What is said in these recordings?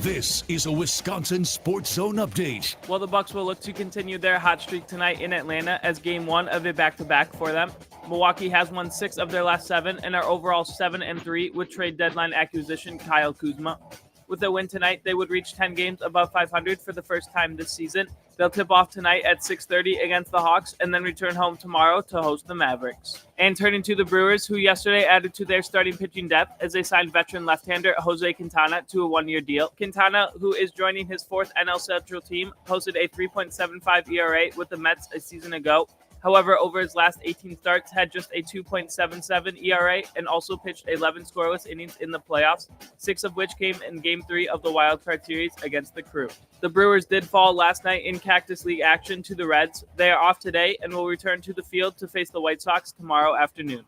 This is a Wisconsin Sports Zone update. Well, the Bucks will look to continue their hot streak tonight in Atlanta as game one of a back-to-back for them. Milwaukee has won 6 of their last 7 and are overall 7-3 with trade deadline acquisition Kyle Kuzma. With a win tonight, they would reach 10 games above 500 for the first time this season. They'll tip off tonight at 6:30 against the Hawks and then return home tomorrow to host the Mavericks. And turning to the Brewers, who yesterday added to their starting pitching depth as they signed veteran left-hander Jose Quintana to a 1-year deal. Quintana, who is joining his 4th NL Central team, posted a 3.75 ERA with the Mets a season ago. However, over his last 18 starts, had just a 2.77 ERA and also pitched 11 scoreless innings in the playoffs, 6 of which came in Game 3 of the Wild Card Series against the Crew. The Brewers did fall last night in Cactus League action to the Reds. They are off today and will return to the field to face the White Sox tomorrow afternoon.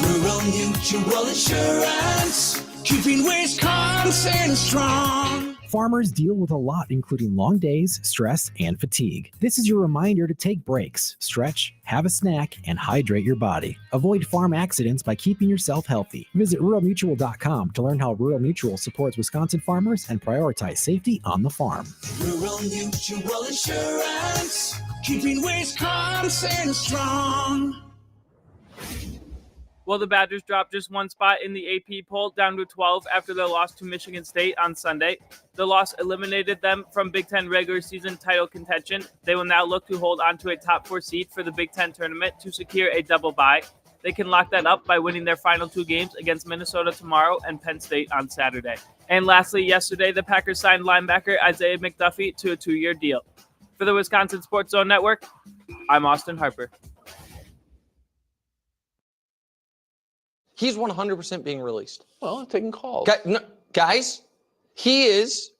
Rural Mutual Insurance, keeping Wisconsin strong. Farmers deal with a lot, including long days, stress, and fatigue. This is your reminder to take breaks, stretch, have a snack, and hydrate your body. Avoid farm accidents by keeping yourself healthy. Visit ruralmutual.com to learn how Rural Mutual supports Wisconsin farmers and prioritize safety on the farm. Rural Mutual Insurance, keeping Wisconsin strong. Well, the Badgers dropped just 1 spot in the AP poll, down to 12 after their loss to Michigan State on Sunday. The loss eliminated them from Big Ten regular season title contention. They will now look to hold on to a top 4 seed for the Big Ten tournament to secure a double bye. They can lock that up by winning their final 2 games against Minnesota tomorrow and Penn State on Saturday. And lastly, yesterday, the Packers signed linebacker Isaiah McDuffie to a 2-year deal. For the Wisconsin Sports Zone Network, I'm Austin Harper. He's 100% being released. Well, taking calls. Guys, he is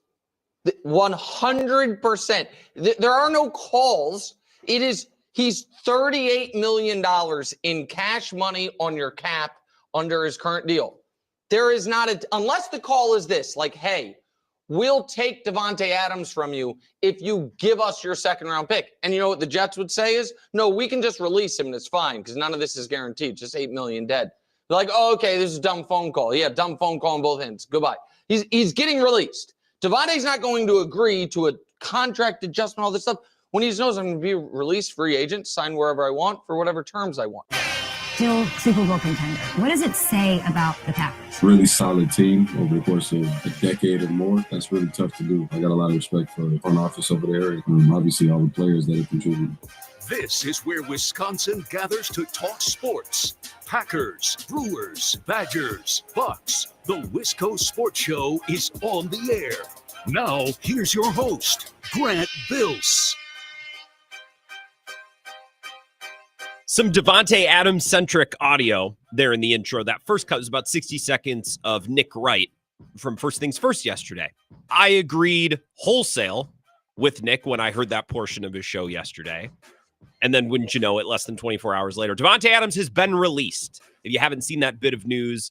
100%. There are no calls. He's $38 million in cash money on your cap under his current deal. There is not unless the call is this, like, hey, we'll take Davante Adams from you if you give us your 2nd-round pick. And you know what the Jets would say is, no, we can just release him and it's fine because none of this is guaranteed. Just $8 million dead. They're like, oh, okay, this is a dumb phone call. Yeah, dumb phone call on both ends. Goodbye. He's getting released. Davante's not going to agree to a contract adjustment, all this stuff, when he knows I'm going to be released, free agent, sign wherever I want for whatever terms I want. Still Super Bowl contender. What does it say about the Packers? Really solid team over the course of a decade or more. That's really tough to do. I got a lot of respect for the front office over there and obviously all the players that have contributed. This is where Wisconsin gathers to talk sports. Packers, Brewers, Badgers, Bucks. The Wisco Sports Show is on the air. Now, here's your host, Grant Bills. Some Davante Adams-centric audio there in the intro. That first cut was about 60 seconds of Nick Wright from First Things First yesterday. I agreed wholesale with Nick when I heard that portion of his show yesterday. And then, wouldn't you know it, less than 24 hours later, Davante Adams has been released. If you haven't seen that bit of news,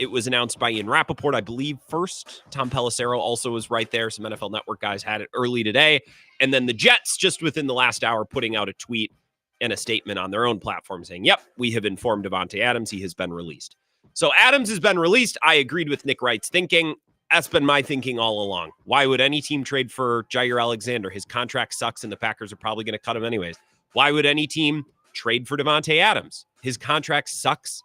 it was announced by Ian Rappaport, I believe, first. Tom Pelissero also was right there. Some NFL Network guys had it early today. And then the Jets, just within the last hour, putting out a tweet and a statement on their own platform saying, yep, we have informed Davante Adams. He has been released. So Adams has been released. I agreed with Nick Wright's thinking. That's been my thinking all along. Why would any team trade for Jair Alexander? His contract sucks, and the Packers are probably going to cut him anyways. Why would any team trade for Davante Adams? His contract sucks,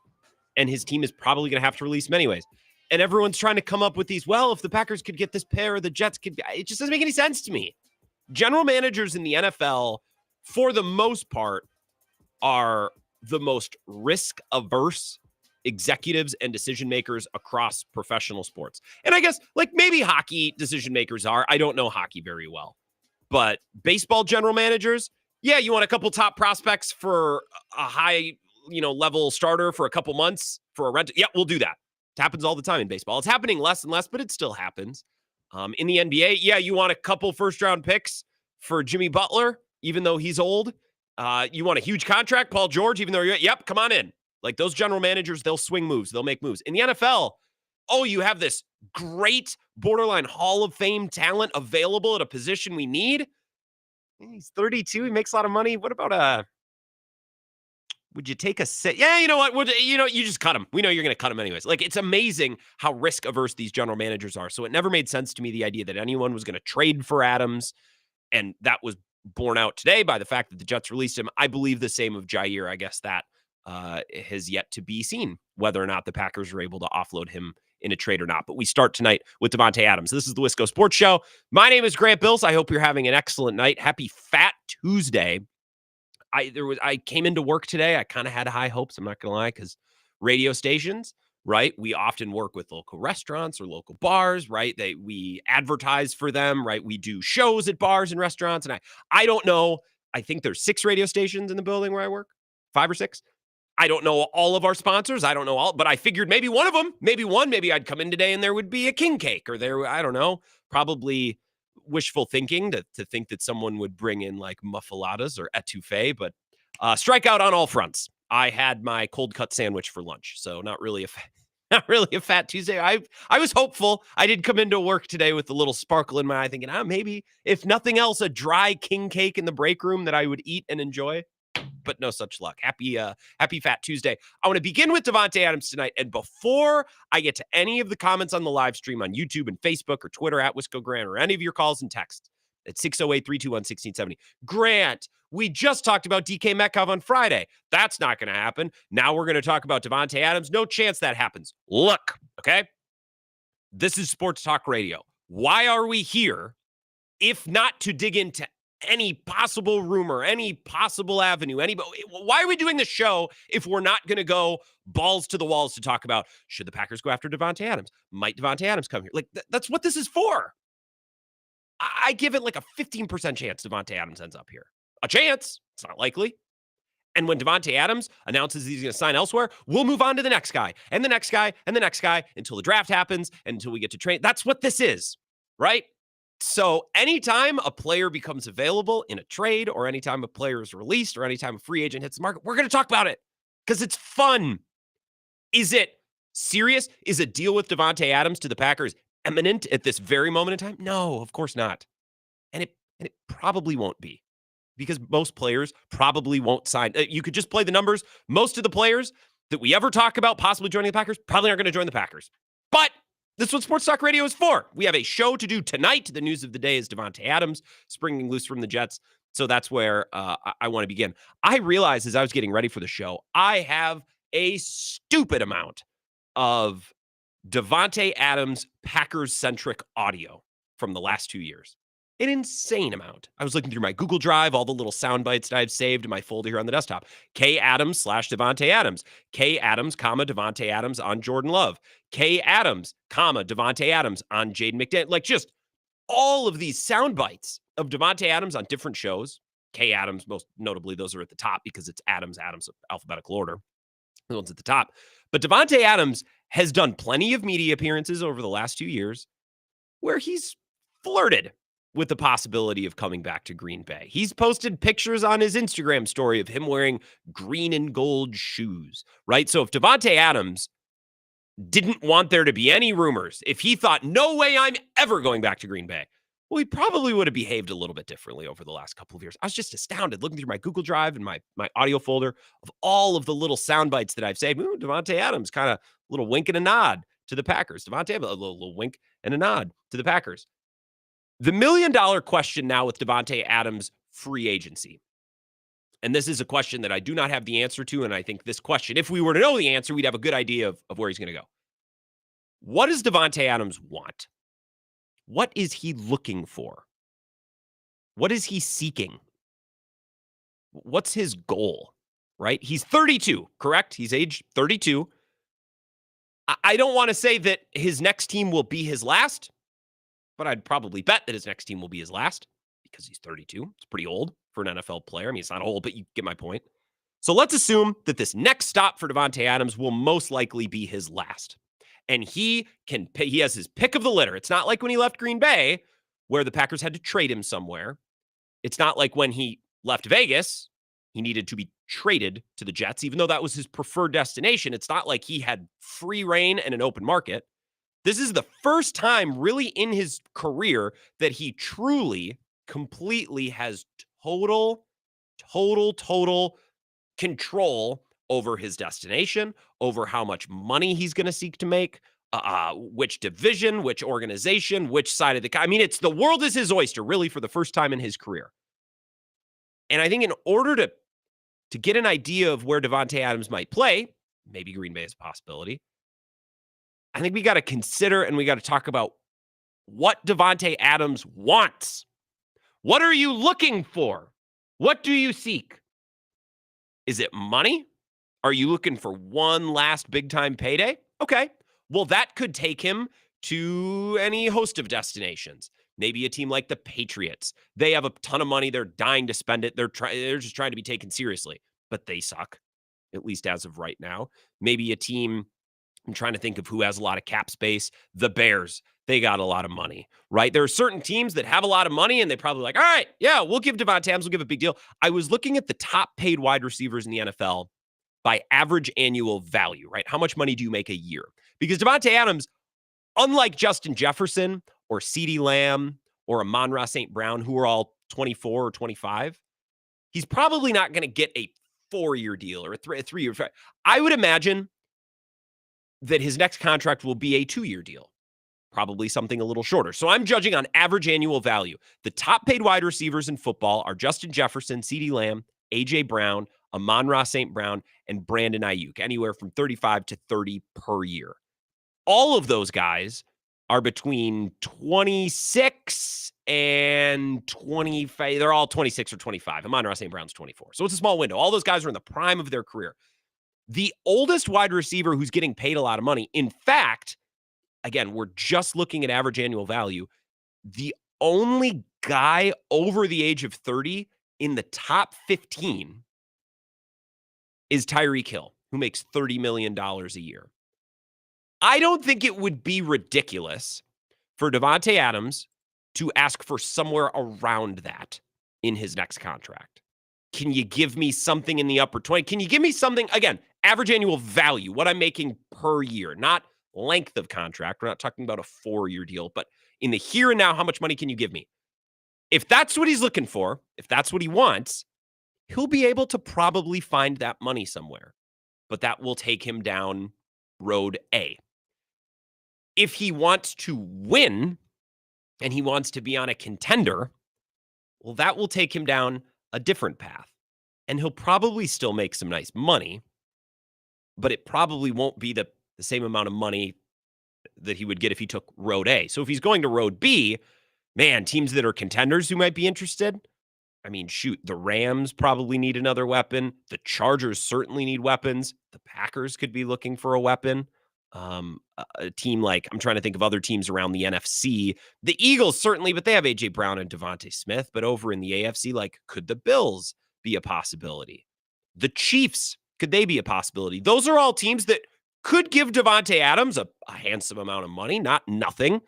and his team is probably going to have to release him anyways. And everyone's trying to come up with these, well, if the Packers could get this pair, the Jets could. It just doesn't make any sense to me. General managers in the NFL, for the most part, are the most risk-averse executives and decision makers across professional sports. And I guess, like, maybe hockey decision makers are. I don't know hockey very well. But baseball general managers, yeah, you want a couple top prospects for a high, level starter for a couple months for a rental. Yeah, we'll do that. It happens all the time in baseball. It's happening less and less, but it still happens. In the NBA, yeah, you want a couple first-round picks for Jimmy Butler, even though he's old. You want a huge contract, Paul George, even though yep, come on in. Like, those general managers, they'll swing moves. They'll make moves. In the NFL, oh, you have this great borderline Hall of Fame talent available at a position we need. He's 32. He makes a lot of money. What about Would you take a sit? Yeah, you know what? You just cut him. We know you're going to cut him anyways. Like, it's amazing how risk averse these general managers are. So it never made sense to me, the idea that anyone was going to trade for Adams. And that was borne out today by the fact that the Jets released him. I believe the same of Jair. I guess that has yet to be seen, whether or not the Packers are able to offload him in a trade or not. But we start tonight with Davante Adams. This is the Wisco Sports Show. My name is Grant Bills. I hope you're having an excellent night. Happy Fat Tuesday. I came into work today. I kind of had high hopes. I'm not going to lie, because radio stations, right? We often work with local restaurants or local bars, right? We advertise for them, right? We do shows at bars and restaurants. And I don't know. I think there's 6 radio stations in the building where I work, 5 or 6. I don't know all of our sponsors. I don't know all, but I figured maybe one of them, maybe I'd come in today and there would be a king cake, or I don't know, probably wishful thinking to think that someone would bring in like muffaladas or etouffee, but strikeout on all fronts. I had my cold cut sandwich for lunch, so not really a Fat Tuesday. I was hopeful. I did come into work today with a little sparkle in my eye, thinking, maybe if nothing else, a dry king cake in the break room that I would eat and enjoy. But no such luck. Happy Fat Tuesday. I want to begin with Davante Adams tonight. And before I get to any of the comments on the live stream on YouTube and Facebook or Twitter at Wisco Grant, or any of your calls and texts at 608-321-1670. Grant, we just talked about DK Metcalf on Friday. That's not going to happen. Now we're going to talk about Davante Adams. No chance that happens. Look, okay? This is Sports Talk Radio. Why are we here if not to dig into any possible rumor, any possible avenue, why are we doing this show if we're not going to go balls to the walls to talk about, should the Packers go after Davante Adams? Might Davante Adams come here? Like, that's what this is for. I give it like a 15% chance Davante Adams ends up here. A chance. It's not likely. And when Davante Adams announces he's going to sign elsewhere, we'll move on to the next guy and the next guy and the next guy until the draft happens, until we get to train. That's what this is, right? So anytime a player becomes available in a trade, or anytime a player is released, or anytime a free agent hits the market, we're going to talk about it because it's fun. Is it serious? Is a deal with Davante Adams to the Packers imminent at this very moment in time? No, of course not. And it probably won't be, because most players probably won't sign. You could just play the numbers. Most of the players that we ever talk about possibly joining the Packers probably aren't going to join the Packers. But this is what Sports Talk Radio is for. We have a show to do tonight. The news of the day is Davante Adams springing loose from the Jets. So that's where I want to begin. I realized as I was getting ready for the show, I have a stupid amount of Davante Adams Packers-centric audio from the last 2 years. An insane amount. I was looking through my Google Drive, all the little sound bites that I've saved in my folder here on the desktop. K Adams / Davante Adams. K Adams, Davante Adams on Jordan Love. K Adams, Davante Adams on Jaden McDaniels. Like, just all of these sound bites of Davante Adams on different shows. K Adams, most notably, those are at the top because it's Adams, alphabetical order. The ones at the top. But Davante Adams has done plenty of media appearances over the last 2 years where he's flirted with the possibility of coming back to Green Bay. He's posted pictures on his Instagram story of him wearing green and gold shoes, right? So if Davante Adams didn't want there to be any rumors, if he thought, no way I'm ever going back to Green Bay, well, he probably would have behaved a little bit differently over the last couple of years. I was just astounded looking through my Google Drive and my audio folder of all of the little sound bites that I've saved. Ooh, Davante Adams, kind of a little wink and a nod to the Packers. Davante, a little wink and a nod to the Packers. The $1 million question now with Davante Adams' free agency. And this is a question that I do not have the answer to. And I think this question, if we were to know the answer, we'd have a good idea of where he's going to go. What does Davante Adams want? What is he looking for? What is he seeking? What's his goal, right? He's 32, correct? He's age 32. I don't want to say that his next team will be his last, but I'd probably bet that his next team will be his last because he's 32. It's pretty old for an NFL player. I mean, it's not old, but you get my point. So let's assume that this next stop for Davante Adams will most likely be his last. And he has his pick of the litter. It's not like when he left Green Bay, where the Packers had to trade him somewhere. It's not like when he left Vegas, he needed to be traded to the Jets, even though that was his preferred destination. It's not like he had free reign and an open market. This is the first time really in his career that he truly, completely has total control over his destination, over how much money he's going to seek to make, which division, which organization, which side of the... I mean, it's the world is his oyster, really, for the first time in his career. And I think in order to get an idea of where Davante Adams might play, maybe Green Bay is a possibility, I think we got to consider and we got to talk about what Davante Adams wants. What are you looking for? What do you seek? Is it money? Are you looking for one last big-time payday? Okay. Well, that could take him to any host of destinations. Maybe a team like the Patriots. They have a ton of money. They're dying to spend it. They're just trying to be taken seriously, but they suck, at least as of right now. Maybe a team, I'm trying to think of who has a lot of cap space. The Bears, they got a lot of money, right? There are certain teams that have a lot of money and they probably like, all right, yeah, we'll give Davante Adams, we'll give a big deal. I was looking at the top paid wide receivers in the NFL by average annual value, right? How much money do you make a year? Because Davante Adams, unlike Justin Jefferson or CeeDee Lamb or Amon-Ra St. Brown, who are all 24 or 25, he's probably not going to get a 4-year deal or a 3-year. I would imagine that his next contract will be a 2-year deal, probably something a little shorter. So I'm judging on average annual value. The top paid wide receivers in football are Justin Jefferson, CeeDee Lamb, A.J. Brown, Amon-Ra St. Brown, and Brandon Ayuk, anywhere from 35 to 30 per year. All of those guys are between 26 and 25. They're all 26 or 25. Amon-Ra St. Brown's 24. So it's a small window. All those guys are in the prime of their career. The oldest wide receiver who's getting paid a lot of money, in fact, again, we're just looking at average annual value. The only guy over the age of 30 in the top 15 is Tyreek Hill, who makes $30 million a year. I don't think it would be ridiculous for Davante Adams to ask for somewhere around that in his next contract. Can you give me something in the upper 20? Can you give me something, again, average annual value, what I'm making per year, not length of contract. We're not talking about a 4-year deal, but in the here and now, how much money can you give me? If that's what he's looking for, if that's what he wants, he'll be able to probably find that money somewhere, but that will take him down road A. If he wants to win and he wants to be on a contender, well, that will take him down a different path. And he'll probably still make some nice money, but it probably won't be the same amount of money that he would get if he took road A. So if he's going to road B, man, teams that are contenders who might be interested, I mean, shoot, the Rams probably need another weapon. The Chargers certainly need weapons. The Packers could be looking for a weapon. A team like, I'm trying to think of other teams around the NFC. The Eagles certainly, but they have A.J. Brown and Devontae Smith. But over in the AFC, like, could the Bills be a possibility? The Chiefs, could they be a possibility? Those are all teams that could give Davante Adams a handsome amount of money, not nothing,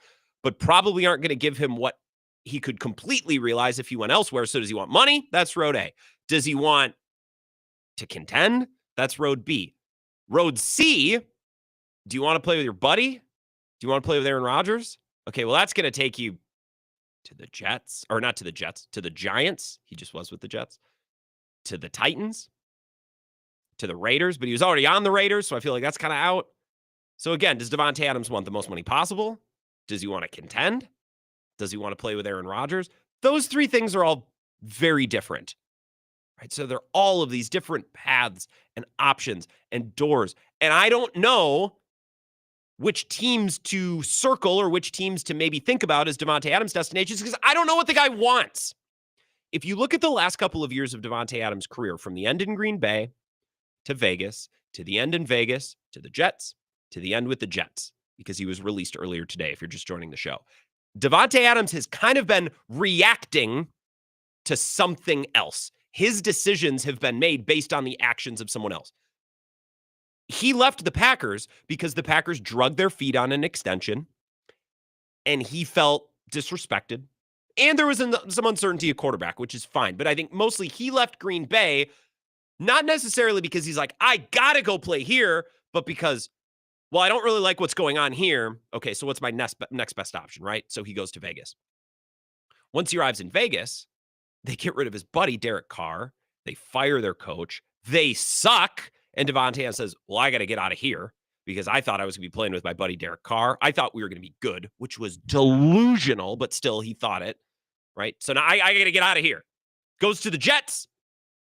but probably aren't going to give him what he could completely realize if he went elsewhere. So does he want money? That's road A. Does he want to contend? That's road B. Road C, do you want to play with your buddy? Do you want to play with Aaron Rodgers? Okay, well, that's going to take you to the Jets, or not to the Jets, to the Giants. He just was with the Jets. To the Titans. To the Raiders, but he was already on the Raiders, so I feel like that's kind of out. So again, does Davante Adams want the most money possible? Does he want to contend? Does he want to play with Aaron Rodgers? Those three things are all very different, right? So they're all of these different paths and options and doors. And I don't know which teams to circle or which teams to maybe think about as Davante Adams destinations, because I don't know what the guy wants. If you look at the last couple of years of Davante Adams' career, from the end in Green Bay to Vegas, to the end in Vegas, to the Jets, to the end with the Jets, because he was released earlier today, if you're just joining the show, Davante Adams has kind of been reacting to something else. His decisions have been made based on the actions of someone else. He left the Packers because the Packers drug their feet on an extension, and he felt disrespected. And there was some uncertainty at quarterback, which is fine. But I think mostly he left Green Bay, not necessarily because he's like, I got to go play here, but because, well, I don't really like what's going on here. Okay, so what's my next best option, right? So he goes to Vegas. Once he arrives in Vegas, they get rid of his buddy, Derek Carr. They fire their coach. They suck. And Davante Adams says, well, I got to get out of here because I thought I was going to be playing with my buddy Derek Carr. I thought we were going to be good, which was delusional, but still he thought it, right? So now I got to get out of here. Goes to the Jets.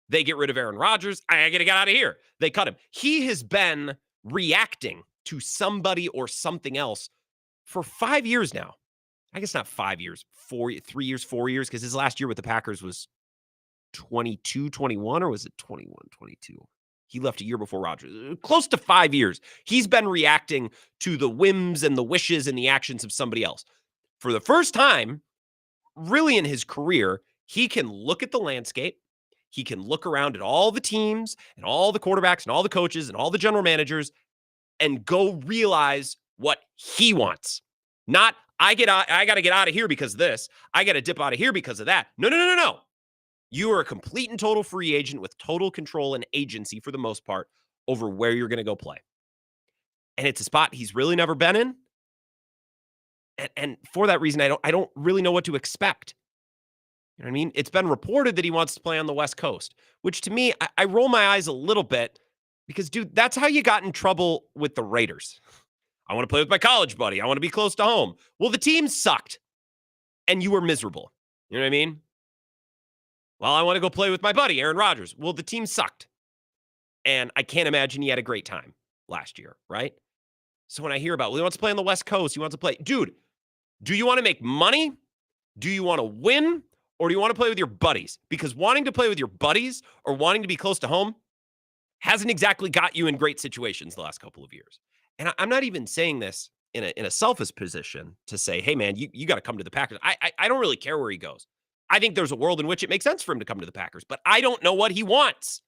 They get rid of Aaron Rodgers. I got to get out of here. They cut him. He has been reacting to somebody or something else for 5 years now. I guess not 5 years, 3 years, 4 years, because his last year with the Packers was 22, 21, or was it 21, 22? He left a year before Rodgers. Close to 5 years. He's been reacting to the whims and the wishes and the actions of somebody else. For the first time, really in his career, he can look at the landscape. He can look around at all the teams and all the quarterbacks and all the coaches and all the general managers and go realize what he wants. Not, I got to get out of here because of this. I got to dip out of here because of that. No. You are a complete and total free agent with total control and agency for the most part over where you're going to go play. And it's a spot he's really never been in. And for that reason, I don't really know what to expect. You know what I mean? It's been reported that he wants to play on the West Coast, which to me, I roll my eyes a little bit because, dude, that's how you got in trouble with the Raiders. I want to play with my college buddy. I want to be close to home. Well, the team sucked and you were miserable. You know what I mean? Well, I want to go play with my buddy, Aaron Rodgers. Well, the team sucked. And I can't imagine he had a great time last year, right? So when I hear about, well, he wants to play on the West Coast, he wants to play. Dude, do you want to make money? Do you want to win? Or do you want to play with your buddies? Because wanting to play with your buddies or wanting to be close to home hasn't exactly got you in great situations the last couple of years. And I'm not even saying this in a selfish position to say, hey, man, you got to come to the Packers. I don't really care where he goes. I think there's a world in which it makes sense for him to come to the Packers, but I don't know what he wants.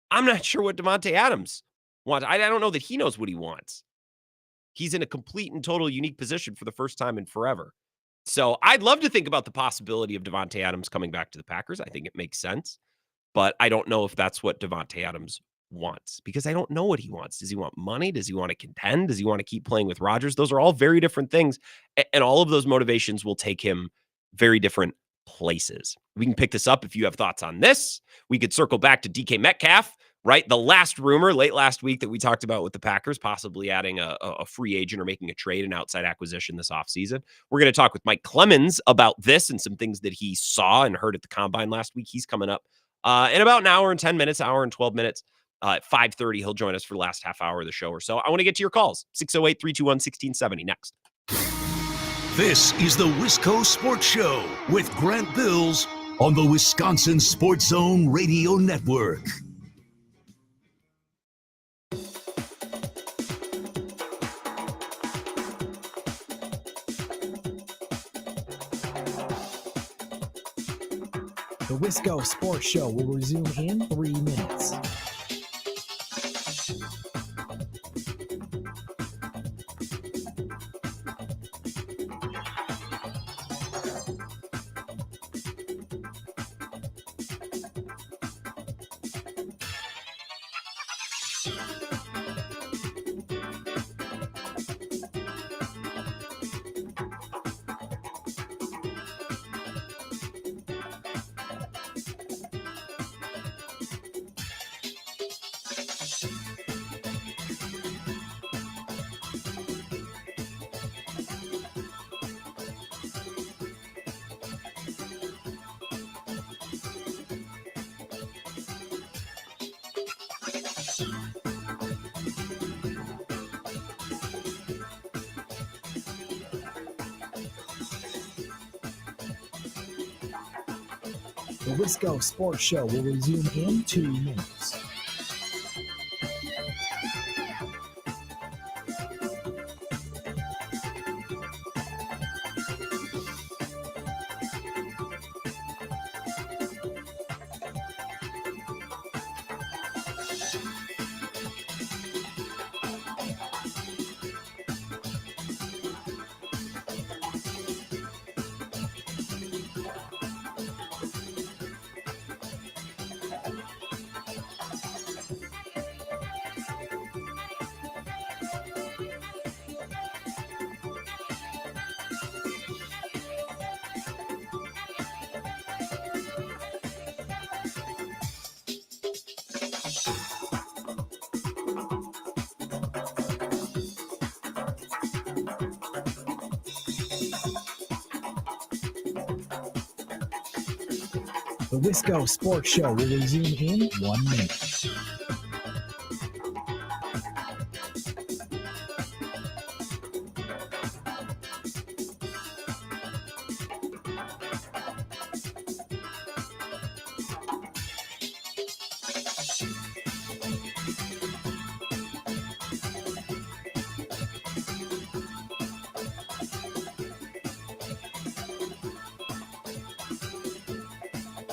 I'm not sure what Davante Adams wants. I don't know that he knows what he wants. He's in a complete and total unique position for the first time in forever. So I'd love to think about the possibility of Davante Adams coming back to the Packers. I think it makes sense, but I don't know if that's what Davante Adams wants because I don't know what he wants. Does he want money? Does he want to contend? Does he want to keep playing with Rodgers? Those are all very different things, and all of those motivations will take him very different places. We can pick this up if you have thoughts on this. We could circle back to DK Metcalf, right? The last rumor late last week that we talked about with the Packers, possibly adding a free agent or making a trade, an outside acquisition this offseason. We're going to talk with Mike Clemens about this and some things that he saw and heard at the Combine last week. He's coming up in about an hour and 10 minutes, hour and 12 minutes. At 5:30, he'll join us for the last half hour of the show or so. I want to get to your calls. 608-321-1670 next. This is the Wisco Sports Show with Grant Bills on the Wisconsin Sports Zone Radio Network. The Wisco Sports Show will resume in 3 minutes. The Wisco Sports Show will resume in 2 minutes. The Wisco Sports Show will resume in 1 minute.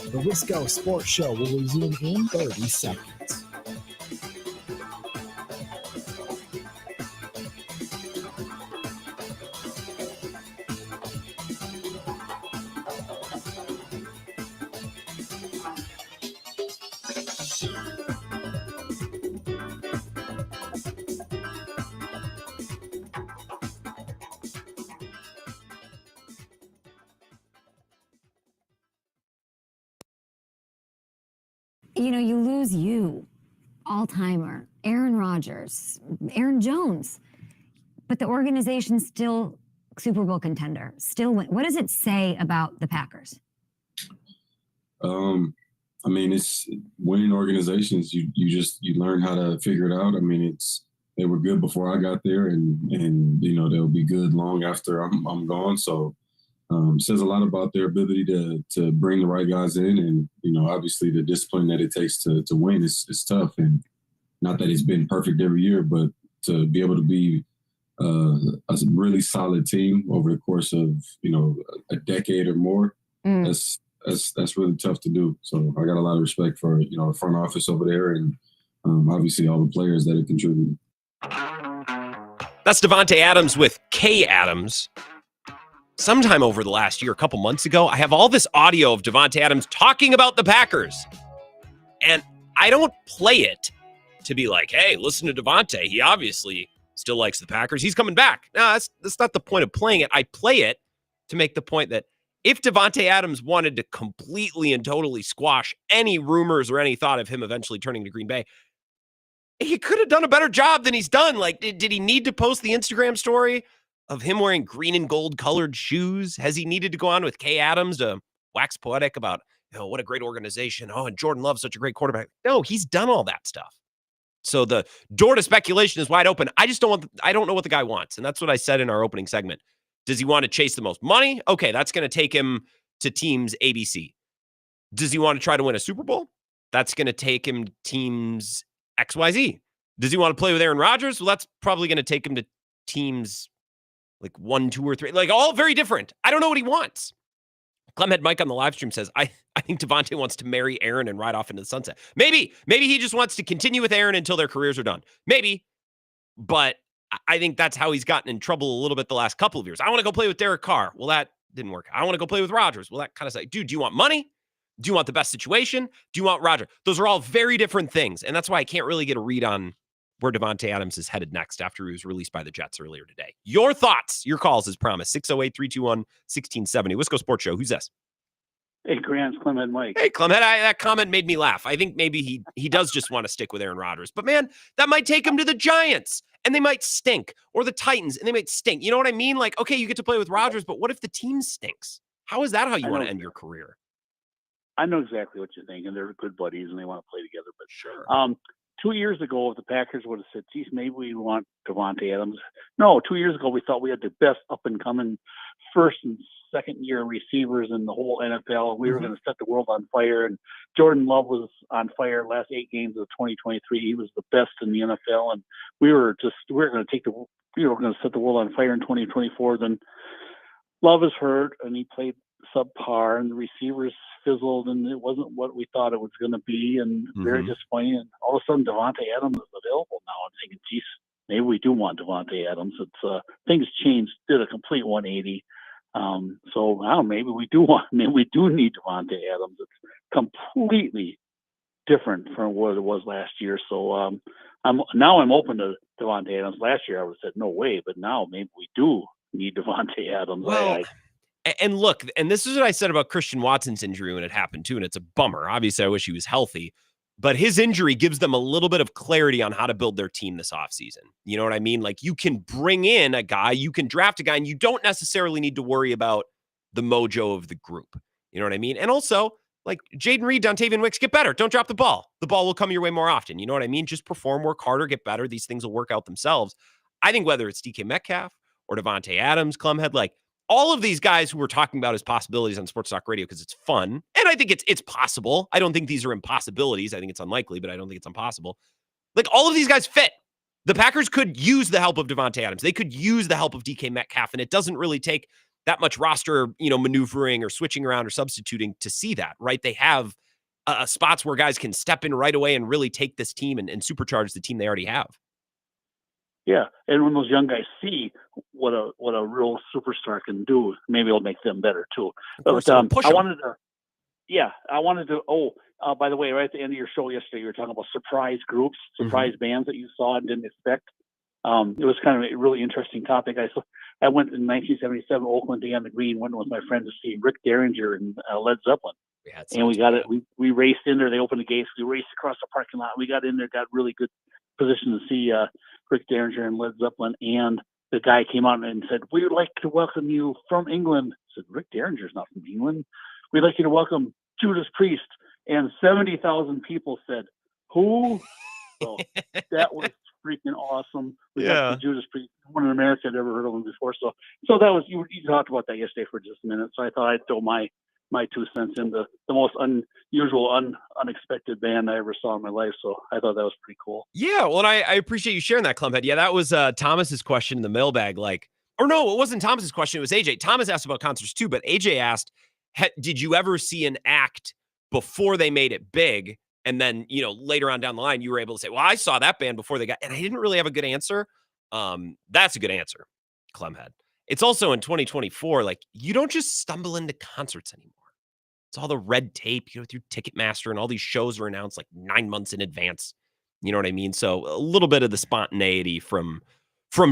The Wisco Sports Show will resume in 30 seconds. You know, you lose all-timer, Aaron Rodgers, Aaron Jones, but the organization's still Super Bowl contender, still win. What does it say about the Packers? I mean, it's winning organizations. You learn how to figure it out. I mean, they were good before I got there, and they'll be good long after I'm gone. So says a lot about their ability to bring the right guys in, and obviously the discipline that it takes to win is tough. And not that it's been perfect every year, but to be able to be a really solid team over the course of a decade or more, that's really tough to do. So I got a lot of respect for the front office over there, and obviously all the players that have contributed. That's Davante Adams with K Adams. Sometime over the last year, a couple months ago, I have all this audio of Davante Adams talking about the Packers. And I don't play it to be like, hey, listen to Davante. He obviously still likes the Packers. He's coming back. No, that's not the point of playing it. I play it to make the point that if Davante Adams wanted to completely and totally squash any rumors or any thought of him eventually turning to Green Bay, he could have done a better job than he's done. Like, did he need to post the Instagram story of him wearing green and gold colored shoes? Has he needed to go on with K Adams to wax poetic about, what a great organization. Oh, and Jordan Love's such a great quarterback. No, he's done all that stuff. So the door to speculation is wide open. I don't know what the guy wants. And that's what I said in our opening segment. Does he want to chase the most money? Okay, that's going to take him to teams ABC. Does he want to try to win a Super Bowl? That's going to take him to teams XYZ. Does he want to play with Aaron Rodgers? Well, that's probably going to take him to teams like 1, 2, or 3, like all very different. I don't know what he wants. Clemens Mike on the live stream says, I think Davante wants to marry Aaron and ride off into the sunset. Maybe he just wants to continue with Aaron until their careers are done. Maybe, but I think that's how he's gotten in trouble a little bit the last couple of years. I want to go play with Derek Carr. Well, that didn't work. I want to go play with Rodgers. Well, that kind of like, dude, do you want money? Do you want the best situation? Do you want Rodgers? Those are all very different things. And that's why I can't really get a read on where Davante Adams is headed next after he was released by the Jets earlier today. Your thoughts, your calls as promised. 608-321-1670. Wisco Sports Show. Who's this? Hey, Grant, Clement Mike. Hey, Clement, that comment made me laugh. I think maybe he does just want to stick with Aaron Rodgers. But, man, that might take him to the Giants, and they might stink, or the Titans, and they might stink. You know what I mean? Like, okay, you get to play with Rodgers, but what if the team stinks? How is that how you want to end your career? I know exactly what you're thinking. They're good buddies, and they want to play together. But sure. 2 years ago, if the Packers would have said, geez, maybe we want Davante Adams. No, 2 years ago, we thought we had the best up-and-coming first and second-year receivers in the whole NFL. We were going to set the world on fire, and Jordan Love was on fire last 8 games of 2023. He was the best in the NFL, and we were going to set the world on fire in 2024. Then Love is hurt, and he played subpar, and the receivers fizzled, and it wasn't what we thought it was going to be, and very disappointing. And all of a sudden, Davante Adams is available now. I'm thinking, geez, maybe we do want Davante Adams. It's things changed, did a complete 180. So I don't know, maybe we do need Davante Adams. It's completely different from what it was last year. So I'm open to Davante Adams. Last year I would have said no way, but now maybe we do need Davante Adams. Well, and look, and this is what I said about Christian Watson's injury when it happened too, and it's a bummer. Obviously, I wish he was healthy, but his injury gives them a little bit of clarity on how to build their team this offseason. You know what I mean? Like, you can bring in a guy, you can draft a guy, and you don't necessarily need to worry about the mojo of the group. You know what I mean? And also, Like Jaden Reed, Dontavian Wicks, get better. Don't drop the ball. The ball will come your way more often. You know what I mean? Just perform, work harder, get better. These things will work out themselves. I think whether it's DK Metcalf or Davante Adams, Clemhead, like all of these guys who we're talking about as possibilities on Sports Talk Radio because it's fun. And I think it's possible. I don't think these are impossibilities. I think it's unlikely, but I don't think it's impossible. Like all of these guys fit. The Packers could use the help of Davante Adams. They could use the help of DK Metcalf, and it doesn't really take that much roster, maneuvering or switching around or substituting to see that, right? They have spots where guys can step in right away and really take this team and supercharge the team they already have. Yeah, and when those young guys see what a real superstar can do, maybe it'll make them better too. But I wanted to. By the way, right at the end of your show yesterday, you were talking about surprise groups, surprise bands that you saw and didn't expect. It was kind of a really interesting topic. I went in 1977 Oakland Day on the Green, went with my friend to see Rick Derringer and Led Zeppelin. And we got it. We raced in there. They opened the gates. We raced across the parking lot. We got in there, got really good position to see Rick Derringer and Led Zeppelin. And the guy came out and said, "We'd like to welcome you from England." I said, "Rick Derringer's not from England. We'd like you to welcome Judas Priest." And 70,000 people said, "Who?" So that was freaking awesome. We got the Judas Priest. No one in America had ever heard of him before. So that was, you talked about that yesterday for just a minute. So I thought I'd throw my 2 cents into the most unusual, unexpected band I ever saw in my life. So I thought that was pretty cool. Yeah. Well, and I appreciate you sharing that, Clumphead. Yeah, that was Thomas's question in the mailbag. Or no, it wasn't Thomas's question. It was AJ. Thomas asked about concerts too, but AJ asked, did you ever see an act before they made it big? And then, later on down the line, you were able to say, well, I saw that band before they got, and I didn't really have a good answer. That's a good answer, Clemhead. It's also in 2024, you don't just stumble into concerts anymore. It's all the red tape, through Ticketmaster, and all these shows are announced 9 months in advance. You know what I mean? So a little bit of the spontaneity from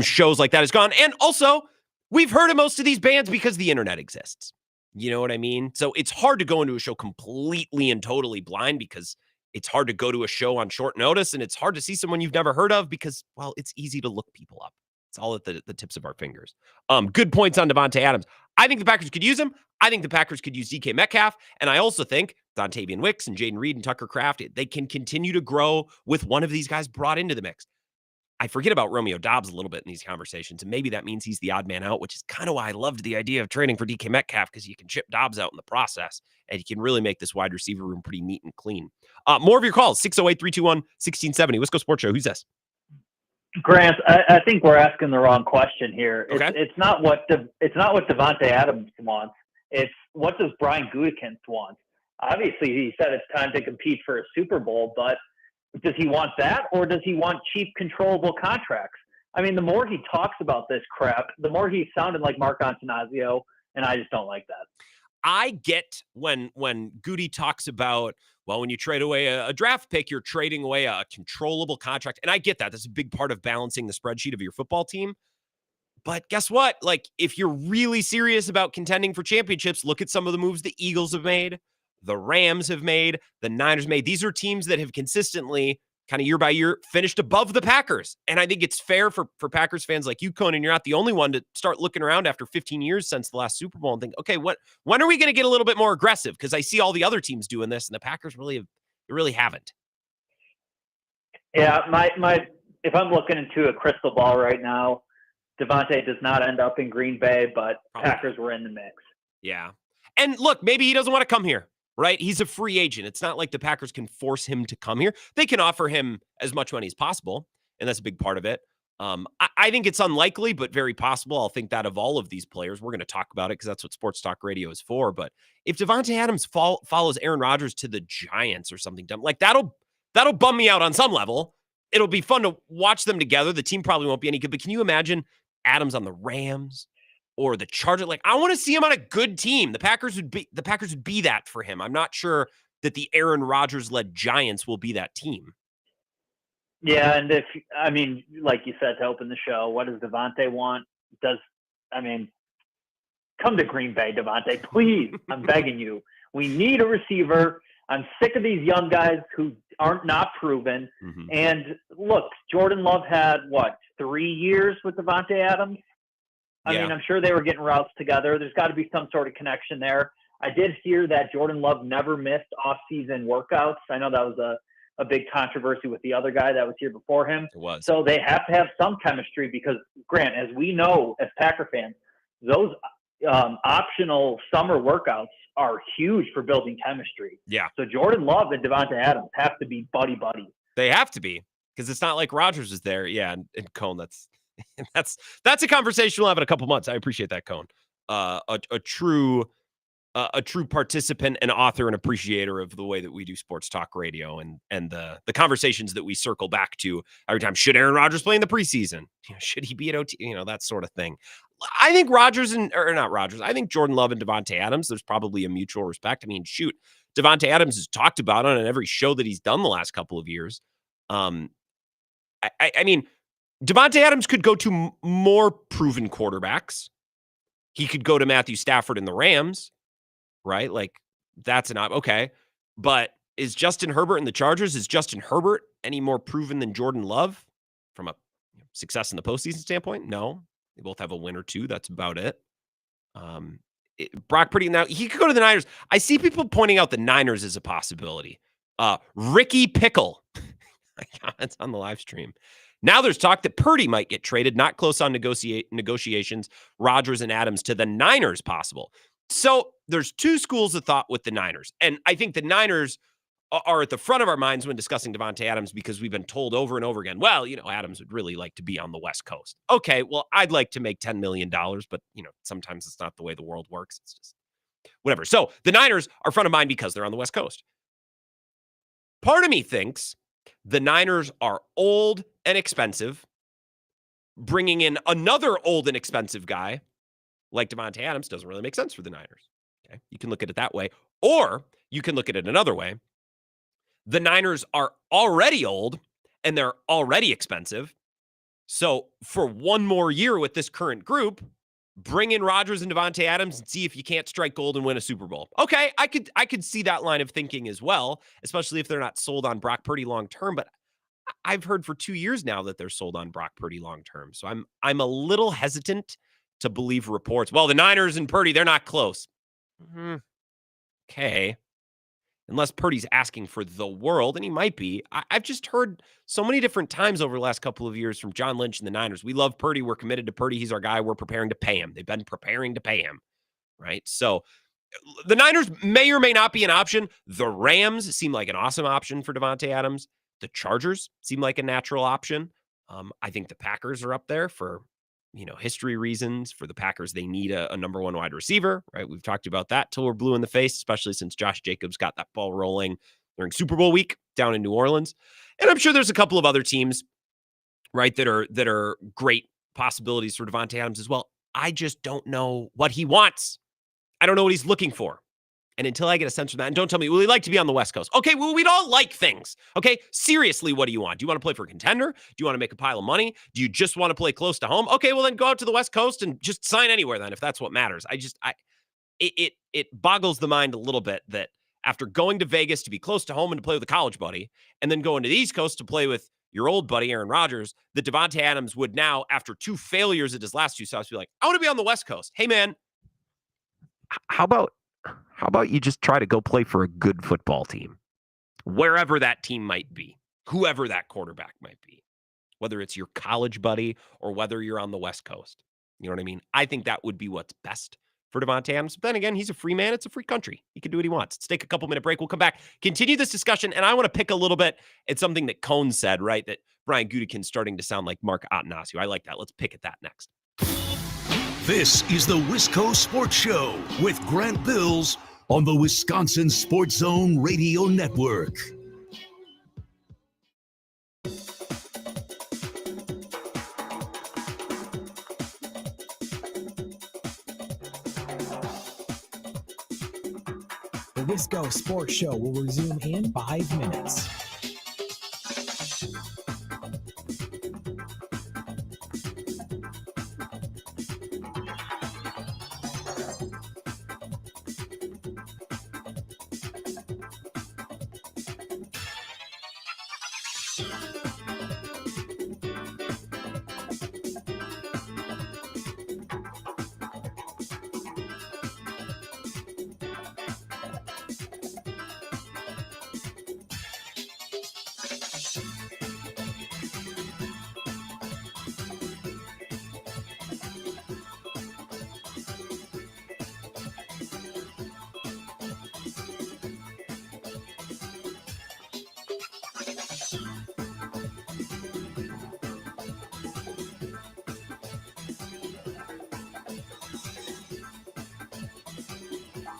shows like that is gone. And also, we've heard of most of these bands because the internet exists. You know what I mean? So it's hard to go into a show completely and totally blind because it's hard to go to a show on short notice, and it's hard to see someone you've never heard of because, well, it's easy to look people up. It's all at the tips of our fingers. Good points on Davante Adams. I think the Packers could use him. I think the Packers could use DK Metcalf. And I also think Dontavian Wicks and Jaden Reed and Tucker Kraft, they can continue to grow with one of these guys brought into the mix. I forget about Romeo Doubs a little bit in these conversations, and maybe that means he's the odd man out, which is kind of why I loved the idea of trading for DK Metcalf, because you can chip Doubs out in the process, and you can really make this wide receiver room pretty neat and clean. More of your calls, 608-321-1670. Wisco Sports Show. Who's this? Grant, I think we're asking the wrong question here. Okay. It's not what Davante Adams wants. It's what does Brian Gutekunst want? Obviously, he said it's time to compete for a Super Bowl, but does he want that, or does he want cheap, controllable contracts? I mean, the more he talks about this crap, the more he's sounding like Mark Antanasio, and I just don't like that. I get when Goody talks about, well, when you trade away a draft pick, you're trading away a controllable contract. And I get that. That's a big part of balancing the spreadsheet of your football team. But guess what? If you're really serious about contending for championships, look at some of the moves the Eagles have made, the Rams have made, the Niners made. These are teams that have consistently, kind of year by year, finished above the Packers. And I think it's fair for Packers fans like you, Conan, you're not the only one, to start looking around after 15 years since the last Super Bowl and think, okay, when are we going to get a little bit more aggressive? Because I see all the other teams doing this, and the Packers really haven't. Yeah, if I'm looking into a crystal ball right now, Davante does not end up in Green Bay, but probably. Packers were in the mix. Yeah. And look, maybe he doesn't want to come here, right? He's a free agent. It's not like the Packers can force him to come here. They can offer him as much money as possible, and that's a big part of it. I think it's unlikely, but very possible. I'll think that of all of these players. We're going to talk about it because that's what Sports Talk Radio is for. But if Davante Adams follows Aaron Rodgers to the Giants or something dumb, that'll bum me out on some level. It'll be fun to watch them together. The team probably won't be any good, but can you imagine Adams on the Rams or the Chargers? I want to see him on a good team. The Packers would be that for him. I'm not sure that the Aaron Rodgers-led Giants will be that team. Yeah, and like you said to open the show, what does Davante want? Come to Green Bay, Davante, please. I'm begging you. We need a receiver. I'm sick of these young guys who aren't not proven. Mm-hmm. And look, Jordan Love had 3 years with Davante Adams. I mean, I'm sure they were getting routes together. There's got to be some sort of connection there. I did hear that Jordan Love never missed off-season workouts. I know that was a big controversy with the other guy that was here before him. It was. So they have to have some chemistry because, Grant, as we know as Packer fans, those optional summer workouts are huge for building chemistry. Yeah. So Jordan Love and Davante Adams have to be buddy-buddy. They have to be, because it's not like Rodgers is there. Yeah, and Cone, that's a conversation we'll have in a couple months. I appreciate that, Cone. A true participant and author and appreciator of the way that we do sports talk radio and the conversations that we circle back to every time. Should Aaron Rodgers play in the preseason? Should he be at OT? That sort of thing. I think I think Jordan Love and Davante Adams, there's probably a mutual respect. I mean, shoot, Davante Adams has talked about on every show that he's done the last couple of years. I mean, Davante Adams could go to more proven quarterbacks. He could go to Matthew Stafford and the Rams, right? Like, that's an okay. But is Justin Herbert and the Chargers, is Justin Herbert any more proven than Jordan Love from a success in the postseason standpoint? No. They both have a win or two. That's about it. Brock Purdy, now he could go to the Niners. I see people pointing out the Niners as a possibility. Ricky Pickle, comments on the live stream. Now there's talk that Purdy might get traded, not close on negotiations, Rodgers and Adams to the Niners possible. So there's two schools of thought with the Niners. And I think the Niners are at the front of our minds when discussing Davante Adams because we've been told over and over again, well, Adams would really like to be on the West Coast. Okay, well, I'd like to make $10 million, but, sometimes it's not the way the world works. It's just whatever. So the Niners are front of mind because they're on the West Coast. Part of me thinks the Niners are old and expensive. Bringing in another old and expensive guy like Davante Adams doesn't really make sense for the Niners. Okay, you can look at it that way. Or you can look at it another way. The Niners are already old and they're already expensive. So for one more year with this current group, bring in Rodgers and Davante Adams and see if you can't strike gold and win a Super Bowl. Okay, I could see that line of thinking as well, especially if they're not sold on Brock Purdy long term. But I've heard for 2 years now that they're sold on Brock Purdy long term. So I'm a little hesitant to believe reports. Well, the Niners and Purdy, they're not close. Okay. Unless Purdy's asking for the world, and he might be. I've just heard so many different times over the last couple of years from John Lynch and the Niners. We love Purdy. We're committed to Purdy. He's our guy. We're preparing to pay him. They've been preparing to pay him, right? So the Niners may or may not be an option. The Rams seem like an awesome option for Davante Adams. The Chargers seem like a natural option. I think the Packers are up there for, history reasons. For the Packers, they need a number one wide receiver, right? We've talked about that till we're blue in the face, especially since Josh Jacobs got that ball rolling during Super Bowl week down in New Orleans. And I'm sure there's a couple of other teams, right, that are great possibilities for Davante Adams as well. I just don't know what he wants. I don't know what he's looking for. And until I get a sense of that, and don't tell me, well, he'd like to be on the West Coast. Okay, well, we'd all like things. Okay, seriously, what do you want? Do you want to play for a contender? Do you want to make a pile of money? Do you just want to play close to home? Okay, well, then go out to the West Coast and just sign anywhere then, if that's what matters. It boggles the mind a little bit that after going to Vegas to be close to home and to play with a college buddy, and then going to the East Coast to play with your old buddy, Aaron Rodgers, that Davante Adams would now, after 2 failures at his last 2 stops, be like, I want to be on the West Coast. Hey, man, how about you just try to go play for a good football team, wherever that team might be, whoever that quarterback might be, whether it's your college buddy or whether you're on the West Coast. You know what I mean? I think that would be what's best for Davante Adams. But then again, he's a free man. It's a free country. He can do what he wants. Let's take a couple-minute break. We'll come back, continue this discussion, and I want to pick a little bit at something that Cone said, right, that Brian Gutekunst's starting to sound like Mark Attanasio. I like that. Let's pick at that next. This is the Wisco Sports Show with Grant Bills on the Wisconsin Sports Zone Radio Network. The Wisco Sports Show will resume in 5 minutes.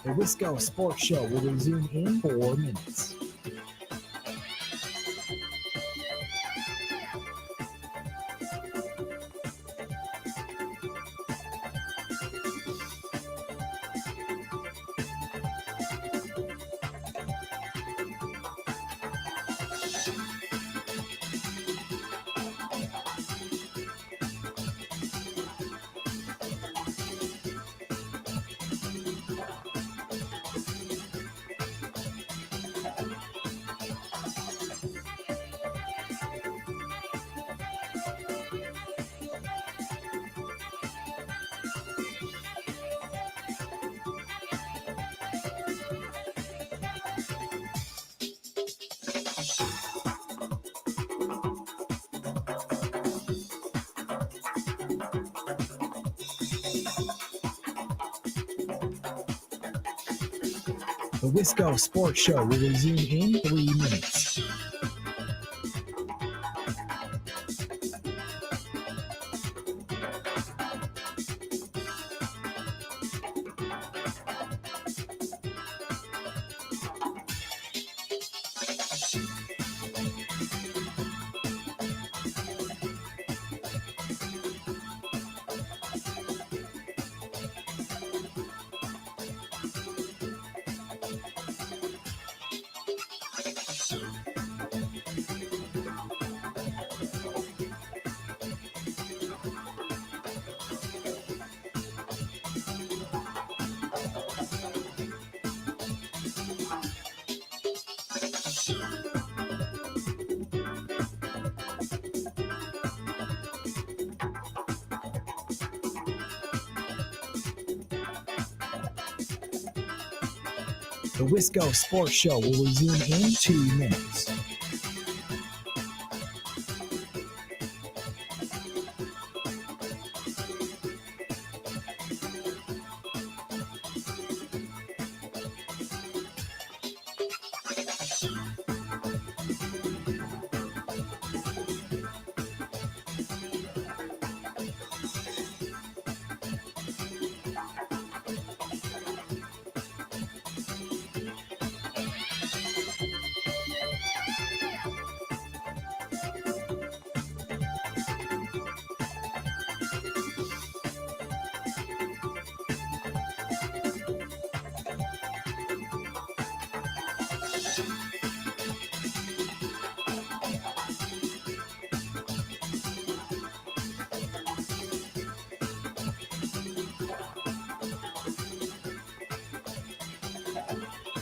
The Wisco Sports Show will resume in 4 minutes. The Wisco Sports Show will resume in 3 minutes. The Wisco Sports Show will resume in 2 minutes.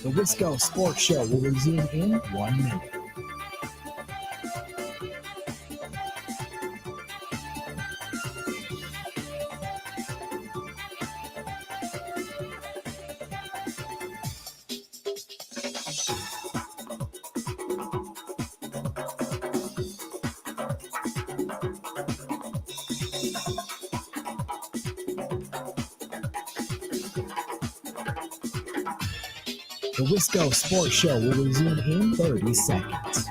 The Wisco Sports Show will resume in 1 minute. The Wisco Sports Show will resume in 30 seconds.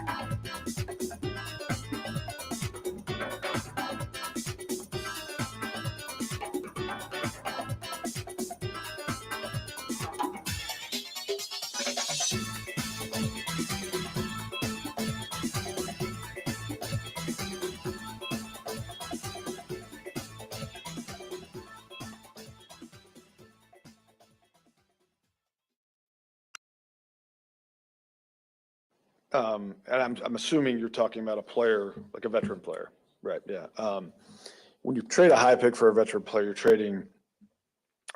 And I'm assuming you're talking about a player, like a veteran player, right? Yeah. When you trade a high pick for a veteran player, you're trading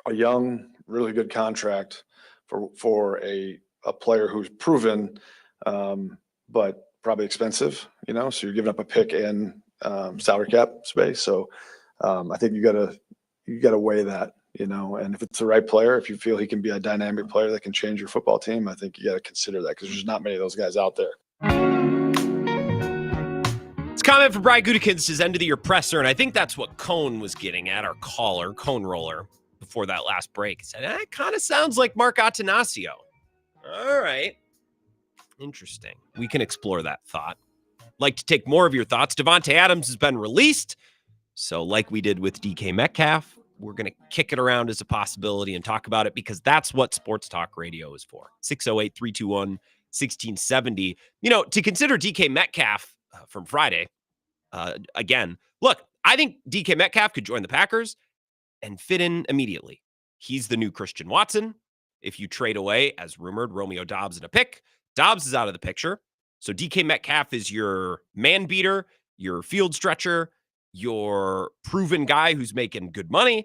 a young, really good contract for a player who's proven, but probably expensive. So you're giving up a pick in salary cap space. So I think you gotta weigh that. And if it's the right player, if you feel he can be a dynamic player that can change your football team, I think you got to consider that because there's not many of those guys out there. It's a comment from Brian Gutekunst, his end of the year presser, and I think that's what Cone was getting at, our caller, Cone Roller, before that last break. He said, it kind of sounds like Mark Attanasio. All right. Interesting. We can explore that thought. Like to take more of your thoughts. Davante Adams has been released. So like we did with DK Metcalf, we're going to kick it around as a possibility and talk about it because that's what sports talk radio is for. 608-321-1670. To consider DK Metcalf from Friday, again, look, I think DK Metcalf could join the Packers and fit in immediately. He's the new Christian Watson. If you trade away, as rumored, Romeo Doubs and a pick, Doubs is out of the picture. So DK Metcalf is your man beater, your field stretcher, your proven guy who's making good money.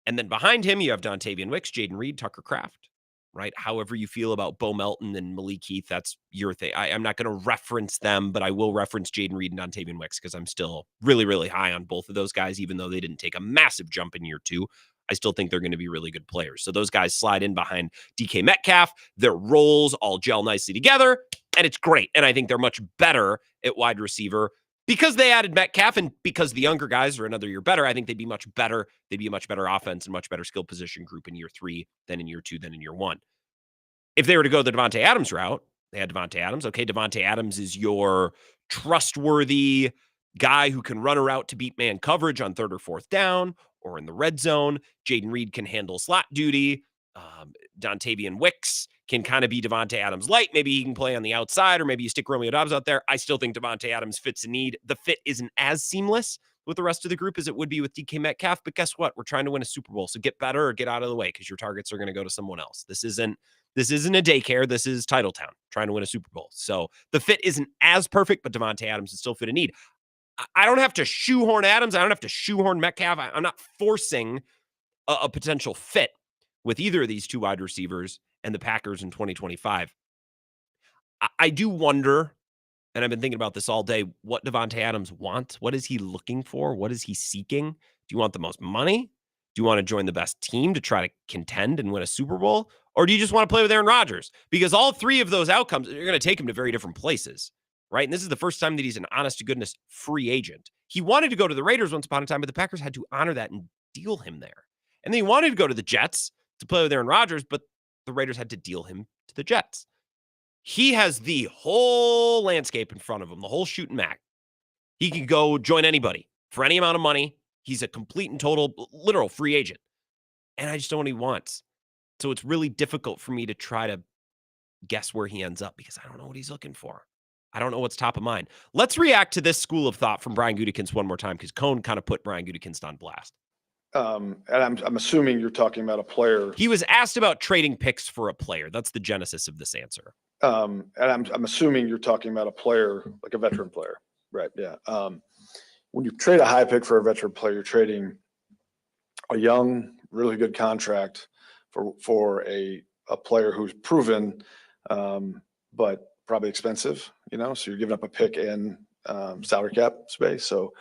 And then behind him, you have Dontavian Wicks, Jaden Reed, Tucker Kraft, right? However you feel about Bo Melton and Malik Heath, that's your thing. I'm not going to reference them, but I will reference Jaden Reed and Dontavian Wicks because I'm still really, really high on both of those guys, even though they didn't take a massive jump in year 2. I still think they're going to be really good players. So those guys slide in behind DK Metcalf. Their roles all gel nicely together, and it's great. And I think they're much better at wide receiver because they added Metcalf and because the younger guys are another year better. I think they'd be much better. They'd be a much better offense and much better skill position group in year 3 than in year 2 than in year 1. If they were to go the Davante Adams route, they had Davante Adams. Okay, Davante Adams is your trustworthy guy who can run a route to beat man coverage on 3rd or 4th down or in the red zone. Jaden Reed can handle slot duty. Dontavian Wicks can kind of be Davante Adams light. Maybe he can play on the outside, or maybe you stick Romeo Doubs out there. I still think Davante Adams fits a need. The fit isn't as seamless with the rest of the group as it would be with DK Metcalf, but guess what? We're trying to win a Super Bowl, so get better or get out of the way because your targets are going to go to someone else. This isn't a daycare. This is Titletown, trying to win a Super Bowl. So the fit isn't as perfect, but Davante Adams would still fit a need. I don't have to shoehorn Adams. I don't have to shoehorn Metcalf. I'm not forcing a potential fit with either of these two wide receivers and the Packers in 2025. I do wonder, and I've been thinking about this all day, what Davante Adams wants. What is he looking for? What is he seeking? Do you want the most money? Do you want to join the best team to try to contend and win a Super Bowl? Or do you just want to play with Aaron Rodgers? Because all 3 of those outcomes are going to take him to very different places, right? And this is the first time that he's an honest-to-goodness free agent. He wanted to go to the Raiders once upon a time, but the Packers had to honor that and deal him there. And then he wanted to go to the Jets to play with Aaron Rodgers, but the Raiders had to deal him to the Jets. He has the whole landscape in front of him, the whole shooting match. He can go join anybody for any amount of money. He's a complete and total, literal free agent. And I just don't know what he wants. So it's really difficult for me to try to guess where he ends up because I don't know what he's looking for. I don't know what's top of mind. Let's react to this school of thought from Brian Gutekunst one more time because Cohn kind of put Brian Gutekunst on blast. And I'm assuming you're talking about a player. He was asked about trading picks for a player. That's the genesis of this answer. And I'm assuming you're talking about a player, like a veteran player, right? Yeah. When you trade a high pick for a veteran player, you're trading a young, really good contract for a player who's proven, but probably expensive. So you're giving up a pick in salary cap space. So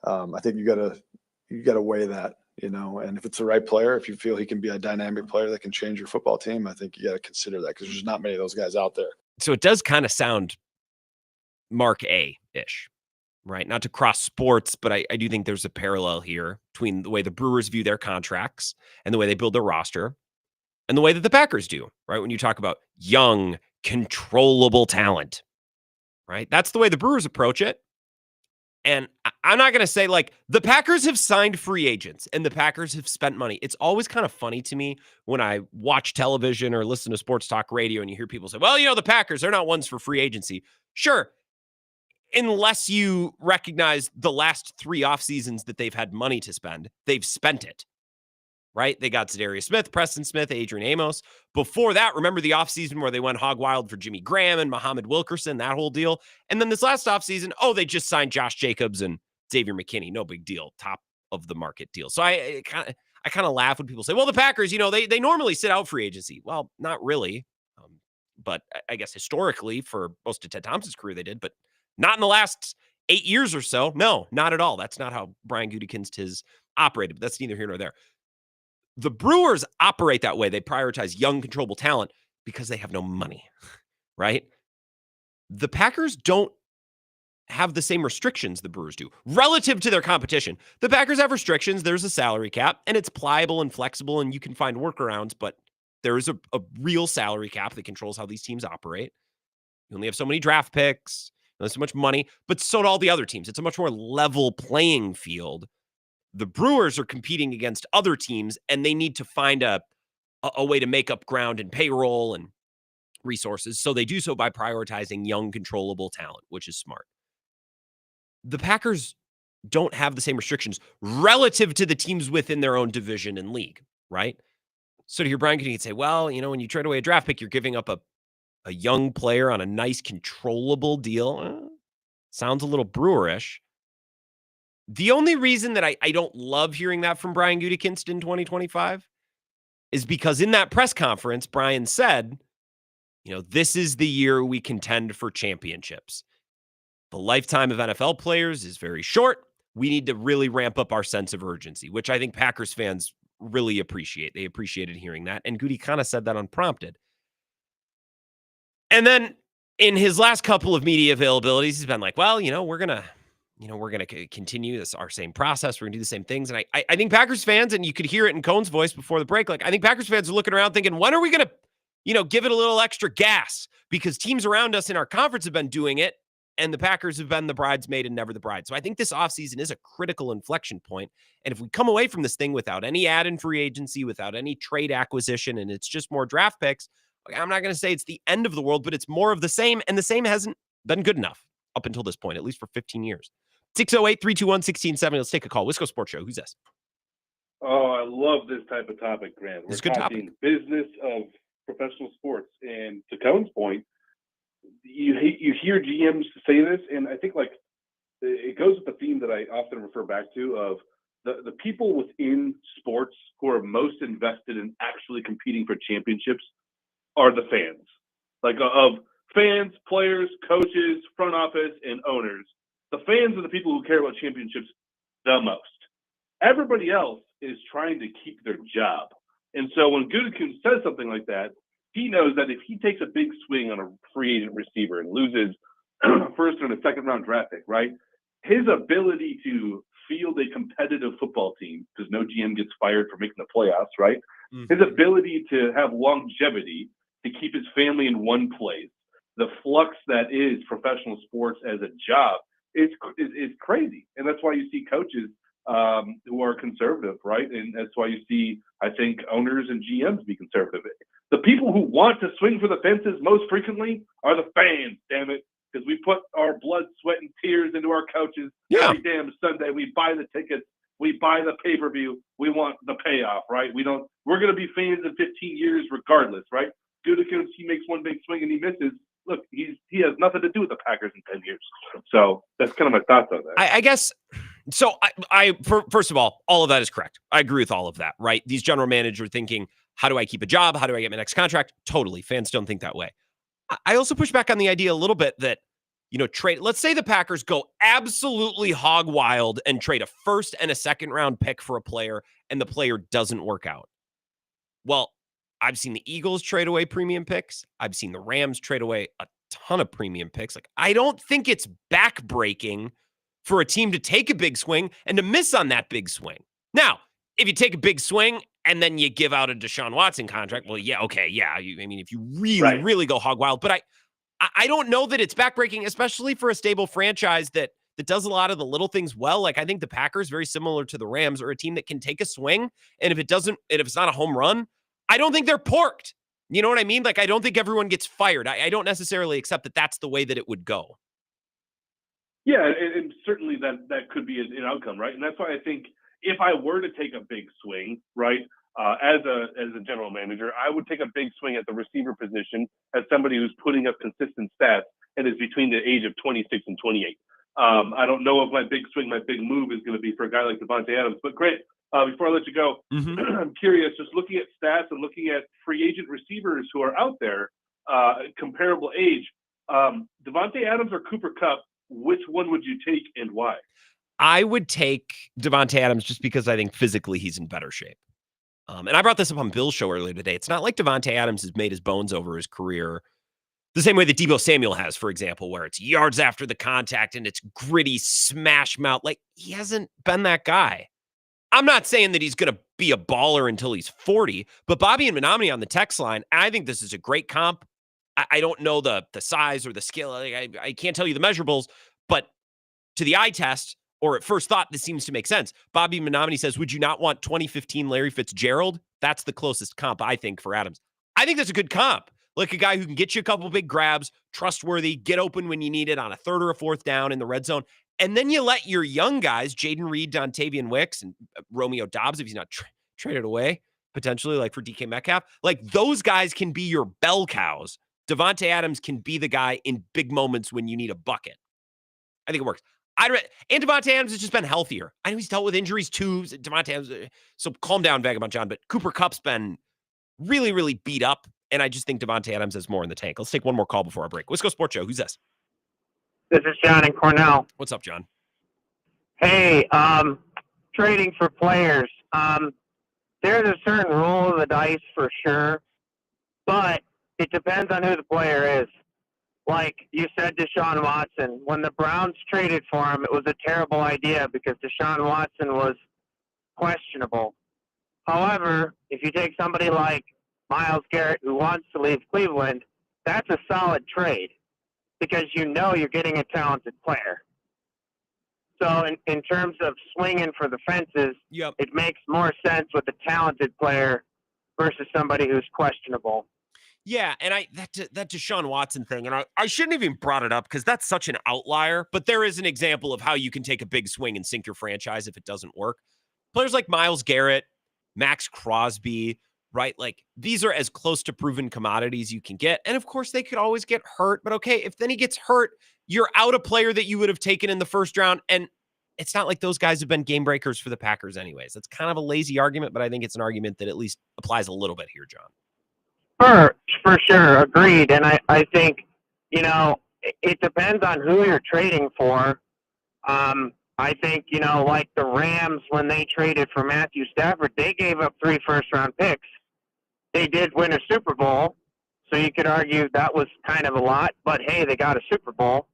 I think you gotta weigh that. And if it's the right player, if you feel he can be a dynamic player that can change your football team, I think you got to consider that because there's not many of those guys out there. So it does kind of sound Mark A-ish, right? Not to cross sports, but I do think there's a parallel here between the way the Brewers view their contracts and the way they build their roster and the way that the Packers do, right? When you talk about young, controllable talent, right? That's the way the Brewers approach it. And I'm not going to say the Packers have signed free agents and the Packers have spent money. It's always kind of funny to me when I watch television or listen to sports talk radio and you hear people say, well, the Packers, they're not ones for free agency. Sure. Unless you recognize the last 3 off seasons that they've had money to spend, they've spent it. Right? They got Zadarius Smith, Preston Smith, Adrian Amos. Before that, remember the offseason where they went hog wild for Jimmy Graham and Muhammad Wilkerson, that whole deal. And then this last offseason, they just signed Josh Jacobs and Xavier McKinney. No big deal. Top of the market deal. So I kind of laugh when people say, well, the Packers, they normally sit out free agency. Well, not really. But I guess historically for most of Ted Thompson's career, they did, but not in the last 8 years or so. No, not at all. That's not how Brian Gutekunst has operated, but that's neither here nor there. The Brewers operate that way. They prioritize young, controllable talent because they have no money, right? The Packers don't have the same restrictions the Brewers do relative to their competition. The Packers have restrictions. There's a salary cap, and it's pliable and flexible, and you can find workarounds, but there is a real salary cap that controls how these teams operate. You only have so many draft picks, not so much money, but so do all the other teams. It's a much more level playing field The Brewers are competing against other teams, and they need to find a way to make up ground in payroll and resources. So they do so by prioritizing young, controllable talent, which is smart. The Packers don't have the same restrictions relative to the teams within their own division and league, right? So to hear Brian, you can say, well, when you trade away a draft pick, you're giving up a young player on a nice, controllable deal. Sounds a little Brewerish. The only reason that I don't love hearing that from Brian Gutekunst in 2025 is because in that press conference, Brian said, this is the year we contend for championships. The lifetime of NFL players is very short. We need to really ramp up our sense of urgency, which I think Packers fans really appreciate. They appreciated hearing that. And Goody kind of said that unprompted. And then in his last couple of media availabilities, he's been like, well, we're going to continue our same process. We're going to do the same things. And I think Packers fans, and you could hear it in Cohn's voice before the break, I think Packers fans are looking around thinking, when are we going to, give it a little extra gas? Because teams around us in our conference have been doing it, and the Packers have been the bridesmaid and never the bride. So I think this offseason is a critical inflection point. And if we come away from this thing without any add-in free agency, without any trade acquisition, and it's just more draft picks, I'm not going to say it's the end of the world, but it's more of the same, and the same hasn't been good enough up until this point, at least for 15 years. 608-321-1670. Let's take a call. Wisco Sports Show. Who's this? Oh, I love this type of topic, Grant. It's a We're good talking topic. business of professional sports. And to Cohn's point, you hear GMs say this, and I think it goes with the theme that I often refer back to of the people within sports who are most invested in actually competing for championships are the fans. Of fans, players, coaches, front office, and owners. The fans are the people who care about championships the most. Everybody else is trying to keep their job. And so when Gutekunst says something like that, he knows that if he takes a big swing on a free agent receiver and loses first and a second round draft pick, right? His ability to field a competitive football team, because no GM gets fired for making the playoffs, right? Mm-hmm. His ability to have longevity, to keep his family in one place, the flux that is professional sports as a job, is crazy. And that's why you see coaches who are conservative, right? And that's why you see, I think, owners and GMs be conservative. The people who want to swing for the fences most frequently are the fans, damn it, because we put our blood, sweat, and tears into our coaches every damn Sunday. We buy the tickets. We buy the pay-per-view. We want the payoff, right? We're going to be fans in 15 years regardless, right? Gutekunst, he makes one big swing and he misses. Look, he has nothing to do with the Packers in 10 years. So that's kind of my thoughts on that. I guess. So first of all of that is correct. I agree with all of that, right? These general managers are thinking, how do I keep a job? How do I get my next contract? Totally. Fans don't think that way. I also push back on the idea a little bit that, trade. Let's say the Packers go absolutely hog wild and trade a first and a second round pick for a player and the player doesn't work out. Well, I've seen the Eagles trade away premium picks. I've seen the Rams trade away a ton of premium picks. I don't think it's backbreaking for a team to take a big swing and to miss on that big swing. Now, if you take a big swing and then you give out a Deshaun Watson contract, well, yeah, okay, yeah. If you really go hog wild, but I don't know that it's backbreaking, especially for a stable franchise that does a lot of the little things well. I think the Packers, very similar to the Rams, are a team that can take a swing, and if it's not a home run, I don't think they're porked. You know what I mean? I don't think everyone gets fired. I don't necessarily accept that that's the way that it would go. Yeah, and certainly that could be an outcome, right? And that's why I think if I were to take a big swing, right, as a general manager, I would take a big swing at the receiver position as somebody who's putting up consistent stats and is between the age of 26 and 28. I don't know if my big swing, my big move is going to be for a guy like Davante Adams. But great, before I let you go, I'm curious, just looking at stats and looking at free agent receivers who are out there, comparable age, Davante Adams or Cooper Kupp, which one would you take and why? I would take Davante Adams just because I think physically he's in better shape. And I brought this up on Bill's show earlier today. It's not like Davante Adams has made his bones over his career the same way that Deebo Samuel has, for example, where it's yards after the contact and it's gritty smash mouth. He hasn't been that guy. I'm not saying that he's going to be a baller until he's 40, but Bobby and Menominee on the text line, I think this is a great comp. I don't know the size or the skill. I can't tell you the measurables, but to the eye test, or at first thought, this seems to make sense. Bobby Menominee says, would you not want 2015 Larry Fitzgerald? That's the closest comp, I think, for Adams. I think that's a good comp. Like a guy who can get you a couple big grabs, trustworthy, get open when you need it on a third or a fourth down in the red zone. And then you let your young guys, Jaden Reed, Dontavian Wicks, and Romeo Dobbs, if he's not traded away, potentially like for DK Metcalf, like those guys can be your bell cows. Davante Adams can be the guy in big moments when you need a bucket. I think it works. And Davante Adams has just been healthier. I know he's dealt with injuries too. Davante Adams, so calm down, Vagabond John. But Cooper Kupp's been really, really beat up. And I just think Davante Adams has more in the tank. Let's take one more call before our break. Let's go Sports Show. Who's this? This is John in Cornell. What's up, John? Hey, trading for players. There's a certain roll of the dice for sure, but it depends on who the player is. Like you said, Deshaun Watson. When the Browns traded for him, it was a terrible idea because Deshaun Watson was questionable. However, if you take somebody like Myles Garrett who wants to leave Cleveland, that's a solid trade because you know you're getting a talented player. So in terms of swinging for the fences, It makes more sense with a talented player versus somebody who's questionable. Yeah, and that Deshaun Watson thing, and I shouldn't have even brought it up because that's such an outlier, but there is an example of how you can take a big swing and sink your franchise if it doesn't work. Players like Myles Garrett, Max Crosby, right? Like these are as close to proven commodities you can get. And of course they could always get hurt, but okay, if then he gets hurt, you're out a player that you would have taken in the first round. And it's not like those guys have been game breakers for the Packers anyways. That's kind of a lazy argument, but I think it's an argument that at least applies a little bit here, John. For sure. Agreed. And I think, it depends on who you're trading for. I think, like the Rams, when they traded for Matthew Stafford, they gave up 3 first-round picks. They did win a Super Bowl, so you could argue that was kind of a lot, but hey, they got a Super Bowl.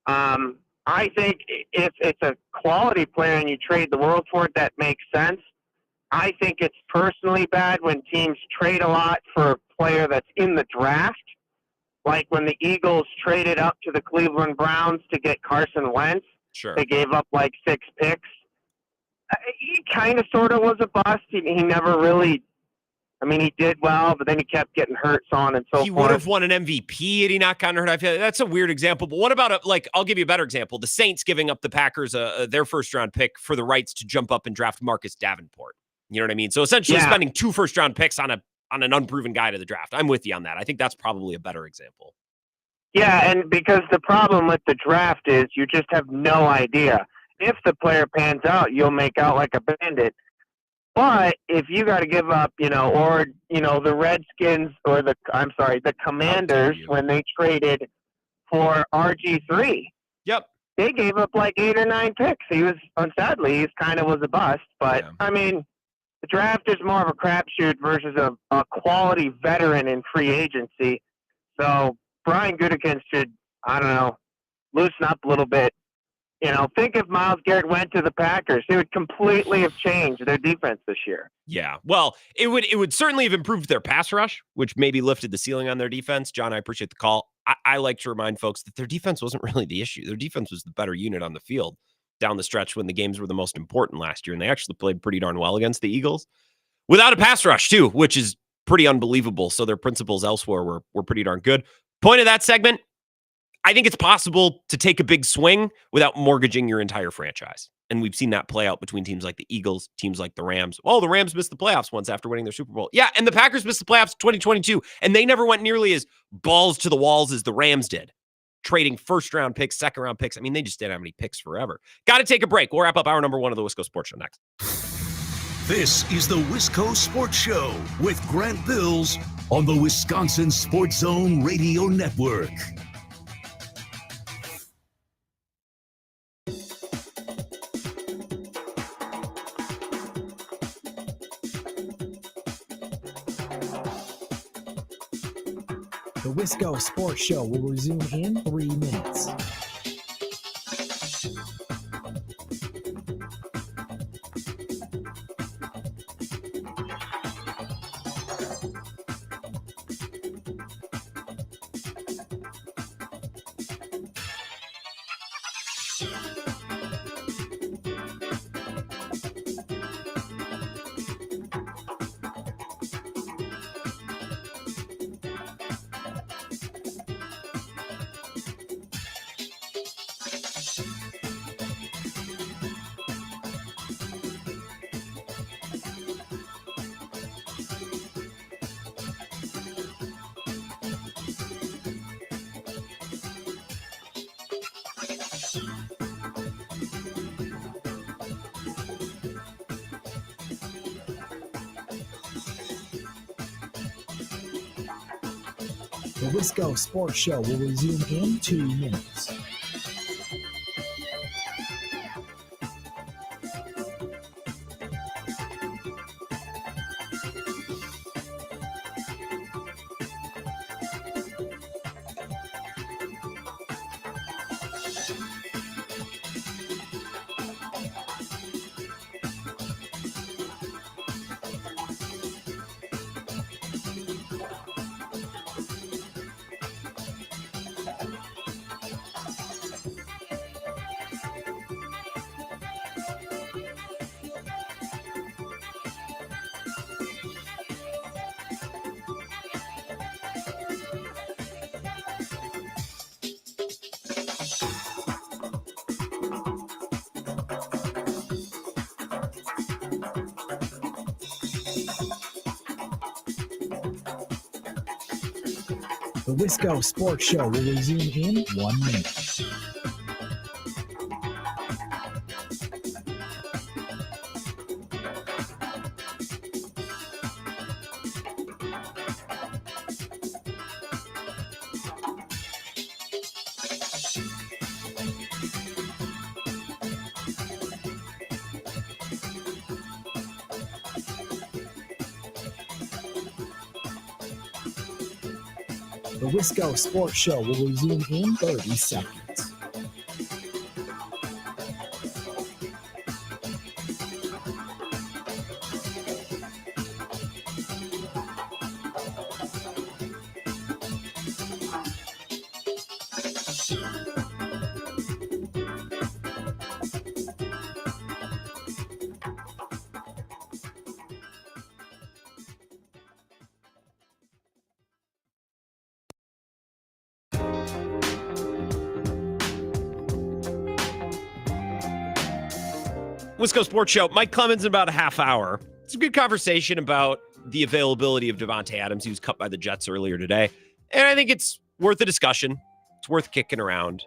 I think if it's a quality player and you trade the world for it, that makes sense. I think it's personally bad when teams trade a lot for a player that's in the draft. Like when the Eagles traded up to the Cleveland Browns to get Carson Wentz. Sure. They gave up like 6 picks. He kind of sort of was a bust. He never really, he did well, but then he kept getting hurt, so on and so forth. He would have won an MVP had he not gotten hurt. I feel like that's a weird example. But what about, I'll give you a better example. The Saints giving up the Packers their first-round pick for the rights to jump up and draft Marcus Davenport. You know what I mean? So essentially spending 2 first-round picks on an unproven guy to the draft. I'm with you on that. I think that's probably a better example. Yeah, and because the problem with the draft is you just have no idea. If the player pans out, you'll make out like a bandit. But if you got to give up, the Redskins or the Commanders when they traded for RG3. Yep. They gave up like 8 or 9 picks. Sadly, he kind of was a bust. But, the draft is more of a crapshoot versus a quality veteran in free agency. So Brian Gutekunst should, loosen up a little bit. Think if Myles Garrett went to the Packers, it would completely have changed their defense this year. Yeah, well, it would certainly have improved their pass rush, which maybe lifted the ceiling on their defense. John, I appreciate the call. I like to remind folks that their defense wasn't really the issue. Their defense was the better unit on the field down the stretch when the games were the most important last year, and they actually played pretty darn well against the Eagles without a pass rush too, which is pretty unbelievable. So their principles elsewhere were pretty darn good. Point of that segment, I think it's possible to take a big swing without mortgaging your entire franchise. And we've seen that play out between teams like the Eagles, teams like the Rams. Oh, the Rams missed the playoffs once after winning their Super Bowl. Yeah, and the Packers missed the playoffs in 2022, and they never went nearly as balls to the walls as the Rams did, trading first-round picks, second-round picks. They just didn't have any picks forever. Got to take a break. We'll wrap up hour number 1 of the Wisco Sports Show next. This is the Wisco Sports Show with Grant Bills on the Wisconsin Sports Zone Radio Network. The Wisco Sports Show will resume in 3 minutes. The Wisco Sports Show will resume in 2 minutes. The Wisco Sports Show will resume in 1 minute. The Wisco Sports Show will resume in 30 seconds. Wisco Sports Show. Mike Clemens in about a half hour. It's a good conversation about the availability of Davante Adams. He was cut by the Jets earlier today. And I think it's worth a discussion. It's worth kicking around.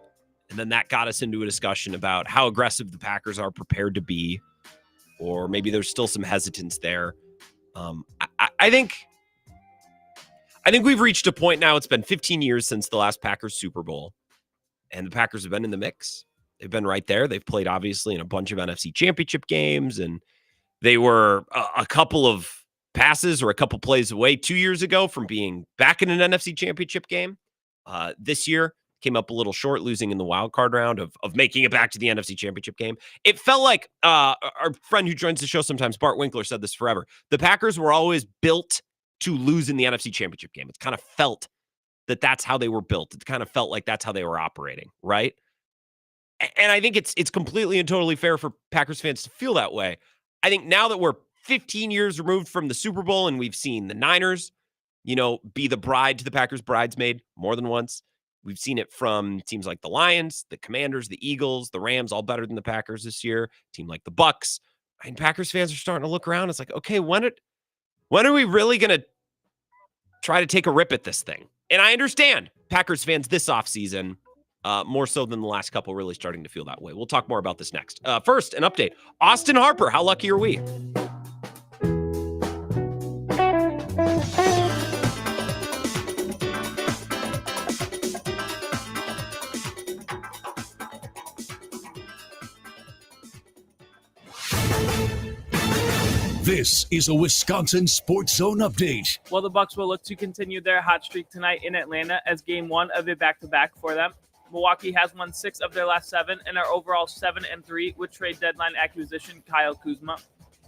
And then that got us into a discussion about how aggressive the Packers are prepared to be. Or maybe there's still some hesitance there. I think we've reached a point now. It's been 15 years since the last Packers Super Bowl. And the Packers have been in the mix. They've been right there. They've played, obviously, in a bunch of NFC championship games, and they were a couple of passes or a couple plays away 2 years ago from being back in an NFC championship game. This year, came up a little short, losing in the wild card round of making it back to the NFC championship game. It felt like our friend who joins the show sometimes, Bart Winkler, said this forever. The Packers were always built to lose in the NFC championship game. It's kind of felt that that's how they were built. It kind of felt like that's how they were operating, right? And I think it's completely and totally fair for Packers fans to feel that way. I think now that we're 15 years removed from the Super Bowl and we've seen the Niners, be the bride to the Packers' bridesmaid more than once. We've seen it from teams like the Lions, the Commanders, the Eagles, the Rams, all better than the Packers this year. Team like the Bucks. And Packers fans are starting to look around. It's like, okay, when are we really going to try to take a rip at this thing? And I understand Packers fans this offseason, more so than the last couple, really starting to feel that way. We'll talk more about this next. First, an update. Austin Harper, how lucky are we? This is a Wisconsin Sports Zone update. Well, the Bucks will look to continue their hot streak tonight in Atlanta as game one of a back-to-back for them. Milwaukee has won 6 of their last 7 and are overall 7-3 with trade deadline acquisition Kyle Kuzma.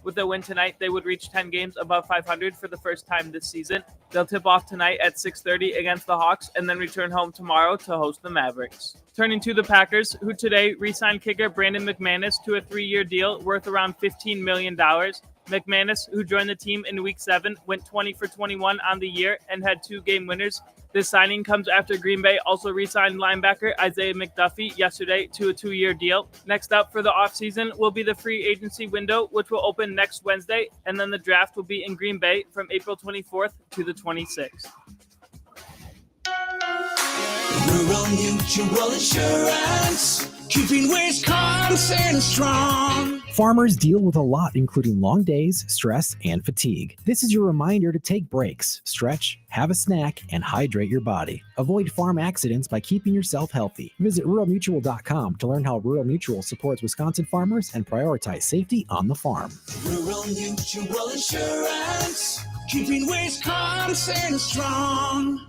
With a win tonight, they would reach 10 games above 500 for the first time this season. They'll tip off tonight at 6:30 against the Hawks and then return home tomorrow to host the Mavericks. Turning to the Packers, who today re-signed kicker Brandon McManus to a 3-year deal worth around $15 million. McManus, who joined the team in Week 7, went 20 for 21 on the year and had 2 game winners. This signing comes after Green Bay also re-signed linebacker Isaiah McDuffie yesterday to a 2-year deal. Next up for the offseason will be the free agency window, which will open next Wednesday, and then the draft will be in Green Bay from April 24th to the 26th. Rural Mutual Insurance, keeping Wisconsin strong. Farmers deal with a lot, including long days, stress, and fatigue. This is your reminder to take breaks, stretch, have a snack, and hydrate your body. Avoid farm accidents by keeping yourself healthy. Visit ruralmutual.com to learn how Rural Mutual supports Wisconsin farmers and prioritize safety on the farm. Rural Mutual Insurance, keeping Wisconsin strong.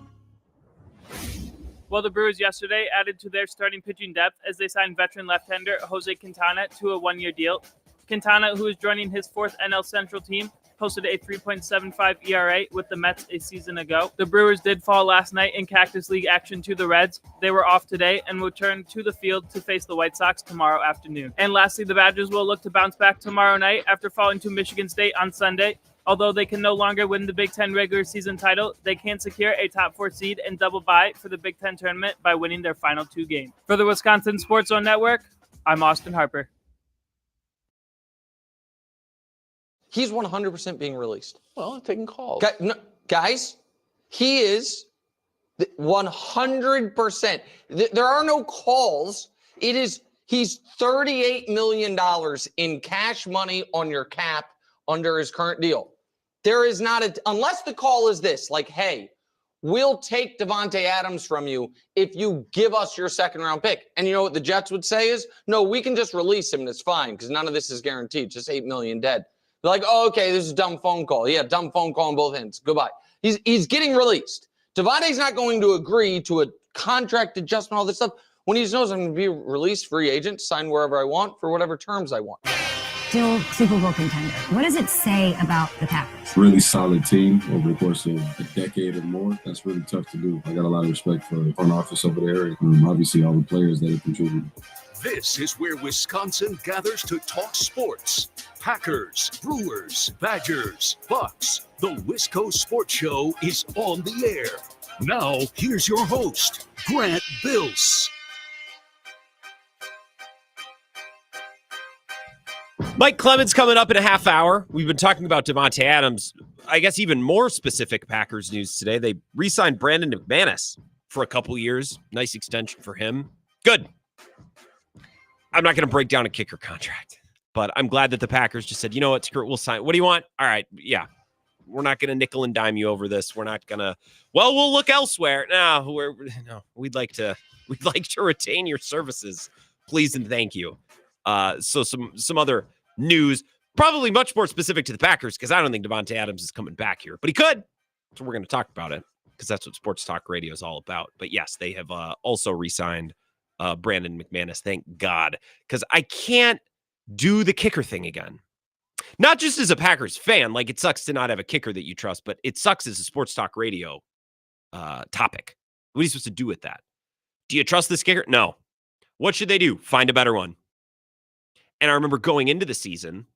Well, the Brewers yesterday added to their starting pitching depth as they signed veteran left-hander Jose Quintana to a one-year deal. Quintana, who is joining his fourth NL Central team, posted a 3.75 ERA with the Mets a season ago. The Brewers did fall last night in Cactus League action to the Reds. They were off today and will return to the field to face the White Sox tomorrow afternoon. And lastly, the Badgers will look to bounce back tomorrow night after falling to Michigan State on Sunday. Although they can no longer win the Big Ten regular season title, they can secure a top 4 seed and double bye for the Big Ten tournament by winning their final 2 games. For the Wisconsin Sports Zone Network, I'm Austin Harper. He's 100% being released. Well, I'm taking calls. Guys, he is 100%. There are no calls. He's $38 million in cash money on your cap under his current deal. There is not unless the call is this, like, hey, we'll take Davante Adams from you if you give us your second round pick. And you know what the Jets would say is, no, we can just release him and it's fine because none of this is guaranteed. Just $8 million dead. They're like, oh, okay, this is a dumb phone call. Yeah, dumb phone call on both ends. Goodbye. He's getting released. Davante's not going to agree to a contract adjustment, all this stuff, when he knows I'm going to be released, free agent, sign wherever I want for whatever terms I want. Still Super Bowl contender. What does it say about the Packers? Really solid team over the course of a decade or more. That's really tough to do. I got a lot of respect for the front office over there and obviously all the players that have contributed. This is where Wisconsin gathers to talk sports. Packers, Brewers, Badgers, Bucks. The Wisco Sports Show is on the air. Now, here's your host, Grant Bills. Mike Clemens coming up in a half hour. We've been talking about Davante Adams. I guess even more specific Packers news today. They re-signed Brandon McManus for a couple years. Nice extension for him. Good. I'm not going to break down a kicker contract, but I'm glad that the Packers just said, you know what, screw it, we'll sign. What do you want? All right, yeah. We're not going to nickel and dime you over this. We're not going to, well, we'll look elsewhere. No, we'd like to retain your services. Please and thank you. So some other news, probably much more specific to the Packers, because I don't think Davante Adams is coming back here, but he could. So we're going to talk about it because that's what Sports Talk Radio is all about. But yes, they have also re-signed Brandon McManus. Thank God, because I can't do the kicker thing again. Not just as a Packers fan, like it sucks to not have a kicker that you trust, but it sucks as a Sports Talk Radio topic. What are you supposed to do with that? Do you trust this kicker? No. What should they do? Find a better one. And I remember going into the season,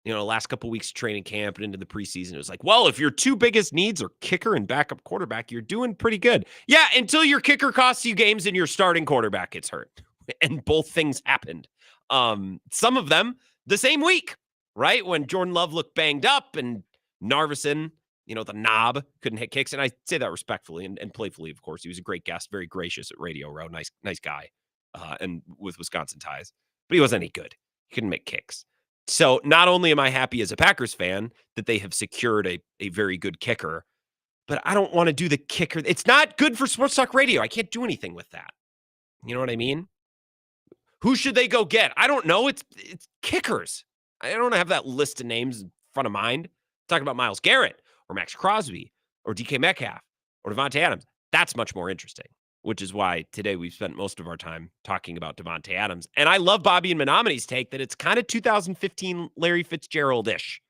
last couple of weeks of training camp and into the preseason, it was like, well, if your two biggest needs are kicker and backup quarterback, you're doing pretty good. Yeah, until your kicker costs you games and your starting quarterback gets hurt. And both things happened. Some of them the same week, right? When Jordan Love looked banged up and Narveson, the knob, couldn't hit kicks. And I say that respectfully and playfully, of course. He was a great guest, very gracious at Radio Row. Nice guy, and with Wisconsin ties. But he wasn't any good. He couldn't make kicks. So not only am I happy as a Packers fan that they have secured a very good kicker, but I don't want to do the kicker. It's not good for Sports Talk Radio. I can't do anything with that. You know what I mean? Who should they go get? I don't know. It's kickers. I don't have that list of names in front of mind. Talking about Myles Garrett or Max Crosby or DK Metcalf or Davante Adams. That's much more interesting, which is why today we've spent most of our time talking about Davante Adams. And I love Bobby and Menominee's take that it's kind of 2015 Larry Fitzgerald-ish.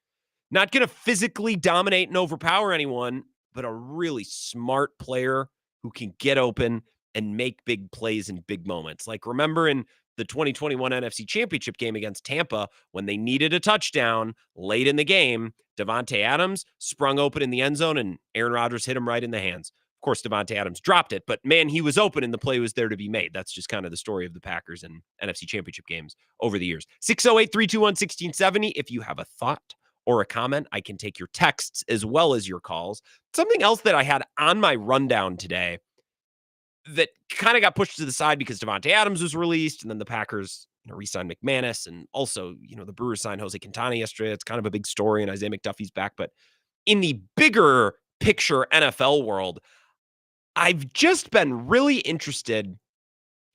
Not going to physically dominate and overpower anyone, but a really smart player who can get open and make big plays in big moments. Like, remember in the 2021 NFC Championship game against Tampa, when they needed a touchdown late in the game, Davante Adams sprung open in the end zone and Aaron Rodgers hit him right in the hands. Of course, Davante Adams dropped it, but man, he was open and the play was there to be made. That's just kind of the story of the Packers and NFC Championship games over the years. 608-321-1670. If you have a thought or a comment, I can take your texts as well as your calls. Something else that I had on my rundown today that kind of got pushed to the side because Davante Adams was released and then the Packers re-signed McManus, and also, the Brewers signed Jose Quintana yesterday. It's kind of a big story, and Isaiah McDuffie's back. But in the bigger picture NFL world, I've just been really interested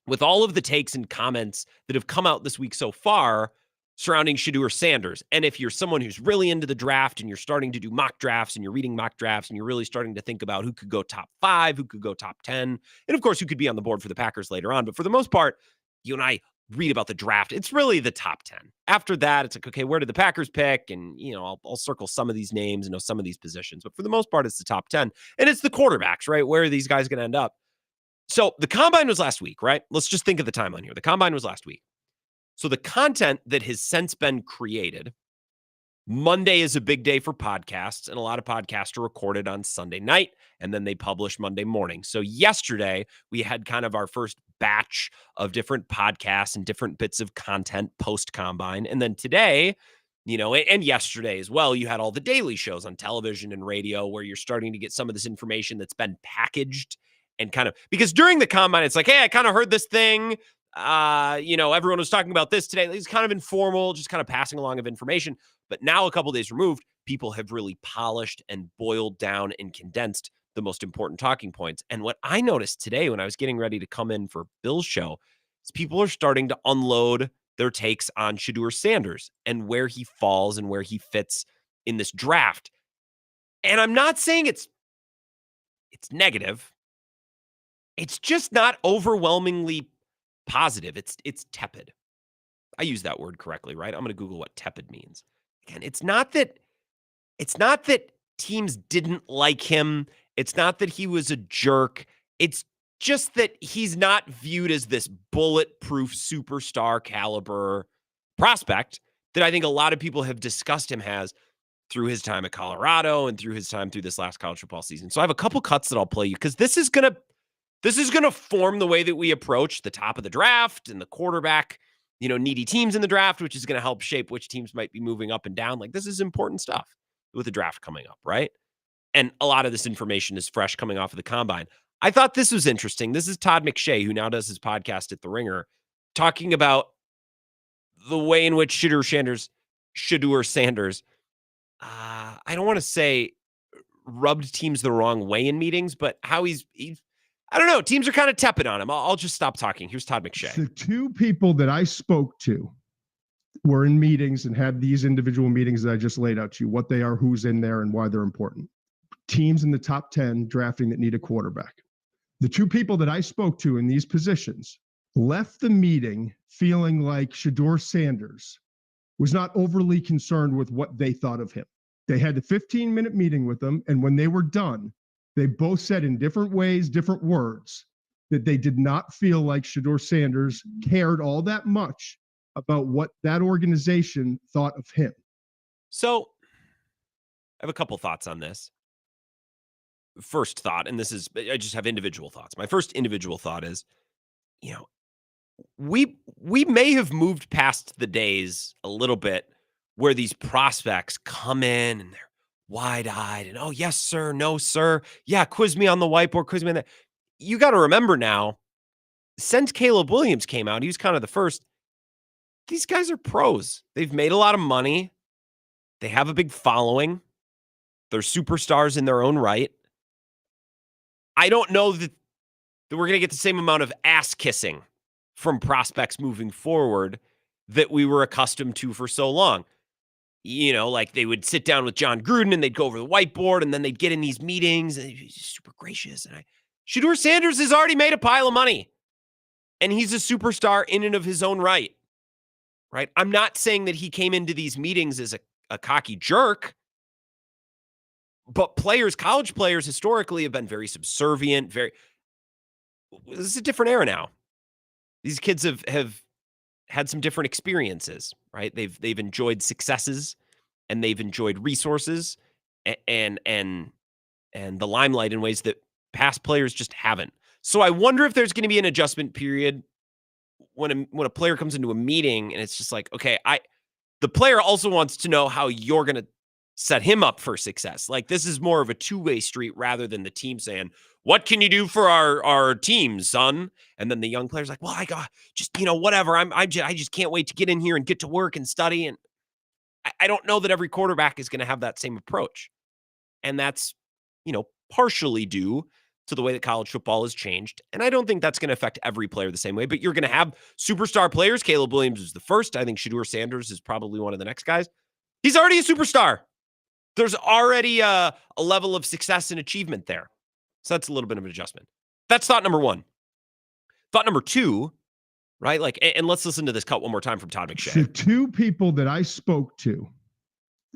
with all of the takes and comments that have come out this week so far surrounding Shedeur Sanders. And if you're someone who's really into the draft and you're starting to do mock drafts and you're reading mock drafts and you're really starting to think about who could go top 5, who could go top 10, and of course, who could be on the board for the Packers later on. But for the most part, you and I read about the draft. It's really the top 10. After that, it's like, okay, where did the Packers pick? And, I'll circle some of these names and know some of these positions. But for the most part, it's the top 10. And it's the quarterbacks, right? Where are these guys going to end up? So the combine was last week, right? Let's just think of the timeline here. The combine was last week. So the content that has since been created, Monday is a big day for podcasts, and a lot of podcasts are recorded on Sunday night, and then they publish Monday morning. So yesterday, we had kind of our first batch of different podcasts and different bits of content post-combine. And then today, and yesterday as well, you had all the daily shows on television and radio where you're starting to get some of this information that's been packaged and kind of, because during the combine, it's like, hey, I kind of heard this thing. Everyone was talking about this today. It's kind of informal, just kind of passing along of information. But now, a couple days removed, people have really polished and boiled down and condensed the most important talking points. And what I noticed today when I was getting ready to come in for Bill's show is people are starting to unload their takes on Shedeur Sanders and where he falls and where he fits in this draft. And I'm not saying it's negative. It's just not overwhelmingly positive. It's tepid. I use that word correctly, right? I'm going to Google what tepid means. Again, it's not that teams didn't like him. It's not that he was a jerk. It's just that he's not viewed as this bulletproof superstar caliber prospect that I think a lot of people have discussed him as through his time at Colorado and through his time through this last college football season. So I have a couple cuts that I'll play you because this is going to form the way that we approach the top of the draft and the quarterback, needy teams in the draft, which is going to help shape which teams might be moving up and down. Like, this is important stuff with the draft coming up, right? And a lot of this information is fresh coming off of the combine. I thought this was interesting. This is Todd McShay, who now does his podcast at The Ringer, talking about the way in which Shedeur Sanders, I don't want to say rubbed teams the wrong way in meetings, but how he's I don't know. Teams are kind of tepid on him. I'll just stop talking. Here's Todd McShay. The two people that I spoke to were in meetings and had these individual meetings that I just laid out to you, what they are, who's in there, and why they're important. Teams in the top 10 drafting that need a quarterback. The two people that I spoke to in these positions left the meeting feeling like Shedeur Sanders was not overly concerned with what they thought of him. They had a 15-minute meeting with him, and when they were done, they both said in different ways, different words, that they did not feel like Shedeur Sanders cared all that much about what that organization thought of him. So I have a couple thoughts on this. First thought, and I just have individual thoughts. My first individual thought is, we may have moved past the days a little bit where these prospects come in and they're wide-eyed and, oh, yes, sir, no, sir. Yeah, quiz me on the whiteboard, quiz me on that. You got to remember now, since Caleb Williams came out, he was kind of the first. These guys are pros. They've made a lot of money. They have a big following. They're superstars in their own right. I don't know that we're going to get the same amount of ass kissing from prospects moving forward that we were accustomed to for so long. Like they would sit down with John Gruden and they'd go over the whiteboard and then they'd get in these meetings and he's super gracious. And Shedeur Sanders has already made a pile of money and he's a superstar in and of his own right. Right? I'm not saying that he came into these meetings as a cocky jerk, but college players historically have been very subservient. This is a different era now. These kids have had some different experiences, right? They've enjoyed successes and they've enjoyed resources and the limelight in ways that past players just haven't. So I wonder if there's going to be an adjustment period when a player comes into a meeting and it's just like, okay, the player also wants to know how you're going to set him up for success. Like, this is more of a two-way street rather than the team saying, what can you do for our team, son? And then the young player's like, well, I got just, whatever. I just can't wait to get in here and get to work and study. And I don't know that every quarterback is going to have that same approach. And that's, partially due to the way that college football has changed. And I don't think that's going to affect every player the same way, but you're going to have superstar players. Caleb Williams is the first. I think Shedeur Sanders is probably one of the next guys. He's already a superstar. There's already a level of success and achievement there. So that's a little bit of an adjustment. That's thought number one. Thought number two, right? Like, and let's listen to this cut one more time from Todd McShay. The two people that I spoke to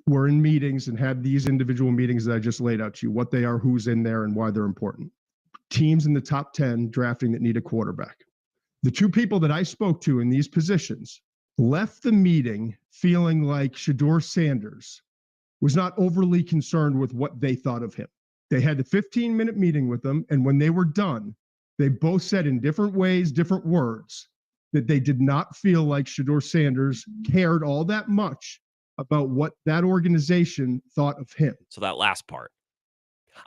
were in meetings and had these individual meetings that I just laid out to you, what they are, who's in there, and why they're important. Teams in the top 10 drafting that need a quarterback. The two people that I spoke to in these positions left the meeting feeling like Shedeur Sanders was not overly concerned with what they thought of him. They had a 15-minute meeting with them, and when they were done, they both said in different ways, different words, that they did not feel like Shedeur Sanders cared all that much about what that organization thought of him. So that last part.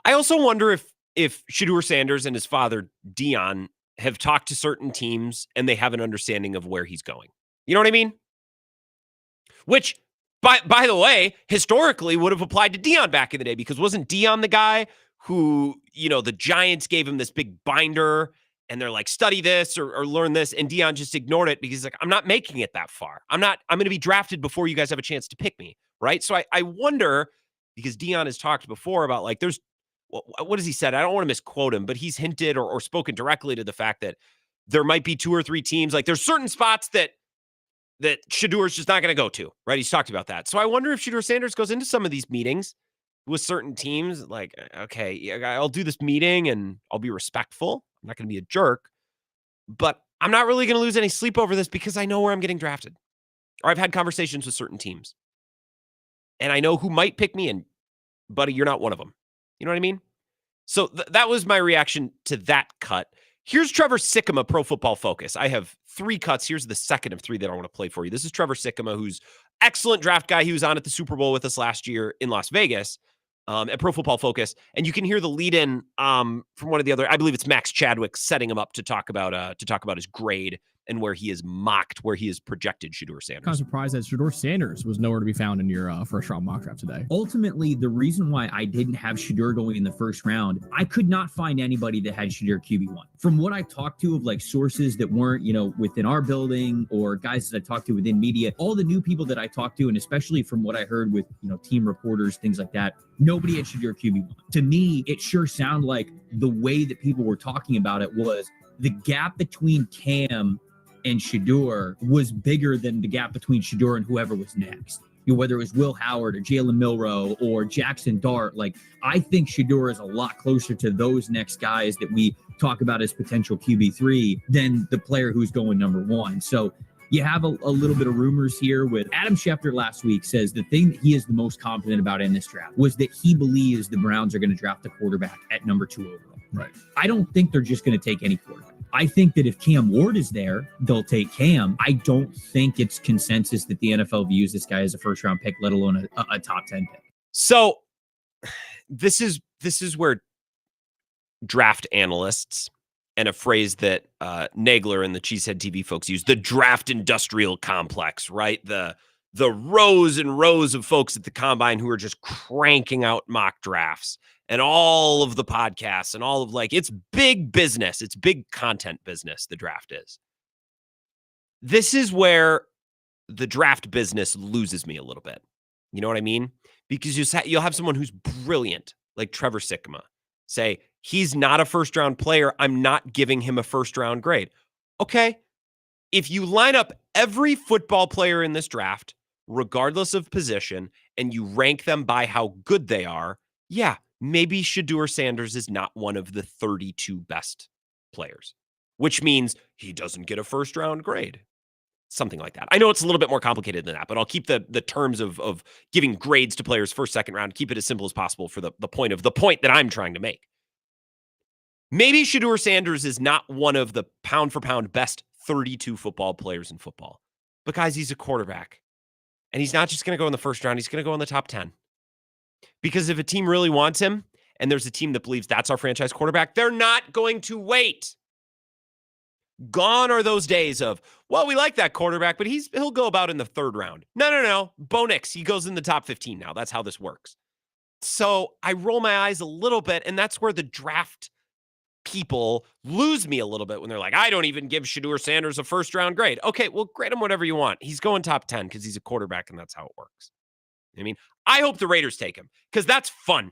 I also wonder if Shedeur Sanders and his father, Dion, have talked to certain teams and they have an understanding of where he's going. You know what I mean? Which, by the way, historically would have applied to Dion back in the day, because wasn't Dion the guy who, the Giants gave him this big binder and they're like, study this or learn this. And Dion just ignored it because he's like, I'm not making it that far. I'm going to be drafted before you guys have a chance to pick me. Right. So I wonder, because Dion has talked before about like, what has he said? I don't want to misquote him, but he's hinted or spoken directly to the fact that there might be 2 or 3 teams. Like, there's certain spots that Shedeur's just not going to go to, right? He's talked about that. So I wonder if Shedeur Sanders goes into some of these meetings with certain teams, like, okay, I'll do this meeting and I'll be respectful. I'm not going to be a jerk, but I'm not really going to lose any sleep over this because I know where I'm getting drafted. Or I've had conversations with certain teams and I know who might pick me, and buddy, you're not one of them. You know what I mean? So that was my reaction to that cut. Here's Trevor Sikkema, Pro Football Focus. I have 3 cuts. Here's the second of 3 that I want to play for you. This is Trevor Sikkema, who's excellent draft guy. He was on at the Super Bowl with us last year in Las Vegas at Pro Football Focus. And you can hear the lead-in from one of the other, I believe it's Max Chadwick, setting him up to talk about his grade and where he is mocked, where he is projected Shedeur Sanders. Kind of surprised that Shedeur Sanders was nowhere to be found in your first round mock draft today. Ultimately, the reason why I didn't have Shedeur going in the first round, I could not find anybody that had Shedeur QB1. From what I talked to of like sources that weren't, within our building or guys that I talked to within media, all the new people that I talked to, and especially from what I heard with, team reporters, things like that, nobody had Shedeur QB1. To me, it sure sounded like the way that people were talking about it was the gap between Cam and Shedeur was bigger than the gap between Shedeur and whoever was next. Whether it was Will Howard or Jalen Milroe or Jackson Dart, like, I think Shedeur is a lot closer to those next guys that we talk about as potential QB3 than the player who's going number 1. So you have a little bit of rumors here with Adam Schefter last week says the thing that he is the most confident about in this draft was that he believes the Browns are going to draft a quarterback at number 2 overall. Right. I don't think they're just going to take any quarterback. I think that if Cam Ward is there, they'll take Cam. I don't think it's consensus that the NFL views this guy as a first-round pick, let alone a top 10 pick. So this is where draft analysts, and a phrase that Nagler and the Cheesehead TV folks use, the draft industrial complex, right? The rows and rows of folks at the combine who are just cranking out mock drafts and all of the podcasts and all of it's big business. It's big content business. The draft is. This is where the draft business loses me a little bit. You know what I mean? Because you'll have someone who's brilliant, like Trevor Sikkema, say, he's not a first-round player. I'm not giving him a first-round grade. Okay. If you line up every football player in this draft, regardless of position, and you rank them by how good they are, yeah, maybe Shedeur Sanders is not one of the 32 best players, which means he doesn't get a first-round grade. Something like that. I know it's a little bit more complicated than that, but I'll keep the terms of giving grades to players first, second round, keep it as simple as possible for the point that I'm trying to make. Maybe Shedeur Sanders is not one of the pound-for-pound best 32 football players in football, but guys, he's a quarterback. And he's not just going to go in the first round. He's going to go in the top 10. Because if a team really wants him and there's a team that believes that's our franchise quarterback, they're not going to wait. Gone are those days of, well, we like that quarterback, but he'll go about in the 3rd round. No. Bo Nix, he goes in the top 15 now. That's how this works. So I roll my eyes a little bit, and that's where the draft people lose me a little bit when they're like, I don't even give Shedeur Sanders a 1st-round grade. Okay, well, grade him whatever you want. He's going top 10 because he's a quarterback, and that's how it works. I mean, I hope the Raiders take him because that's fun.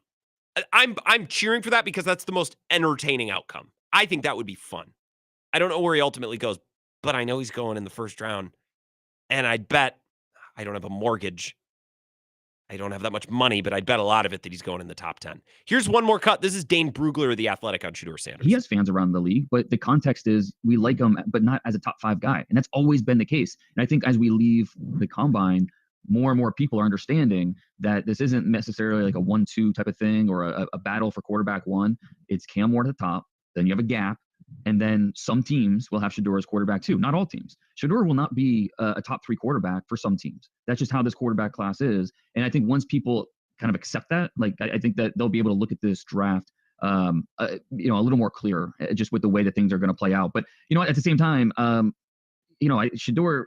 I'm cheering for that because that's the most entertaining outcome. I think that would be fun. I don't know where he ultimately goes, but I know he's going in the 1st round. And I bet I don't have a mortgage. I don't have that much money, but I'd bet a lot of it that he's going in the top 10. Here's one more cut. This is Dane Brugler of The Athletic on Shedeur Sanders. He has fans around the league, but the context is we like him, but not as a top 5 guy. And that's always been the case. And I think as we leave the combine, more and more people are understanding that this isn't necessarily like a 1-2 type of thing or a battle for quarterback 1. It's Cam Ward at the top. Then you have a gap. And then some teams will have Shedeur as quarterback too. Not all teams. Shedeur will not be a top 3 quarterback for some teams. That's just how this quarterback class is. And I think once people kind of accept that, like I think that they'll be able to look at this draft, a little more clear, just with the way that things are going to play out. But at the same time, Shedeur.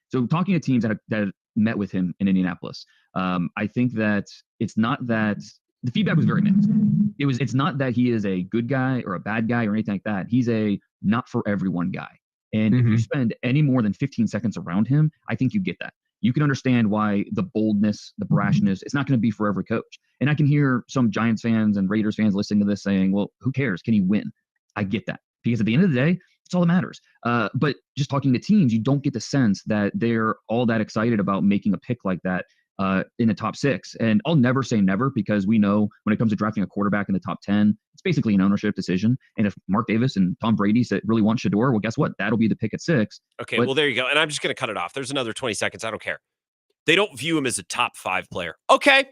So talking to teams that met with him in Indianapolis, I think that it's not that. The feedback was very mixed. It's not that he is a good guy or a bad guy or anything like that. He's a not for everyone guy. And if you spend any more than 15 seconds around him, I think you get that. You can understand why the boldness, the brashness, it's not going to be for every coach. And I can hear some Giants fans and Raiders fans listening to this saying, well, who cares? Can he win? I get that. Because at the end of the day, it's all that matters. But just talking to teams, you don't get the sense that they're all that excited about making a pick like that in the top 6. And I'll never say never because we know when it comes to drafting a quarterback in the top 10, it's basically an ownership decision. And if Mark Davis and Tom Brady really want Shedeur, well, guess what? That'll be the pick at 6. Okay, well, there you go. And I'm just going to cut it off. There's another 20 seconds. I don't care. They don't view him as a top 5 player. Okay.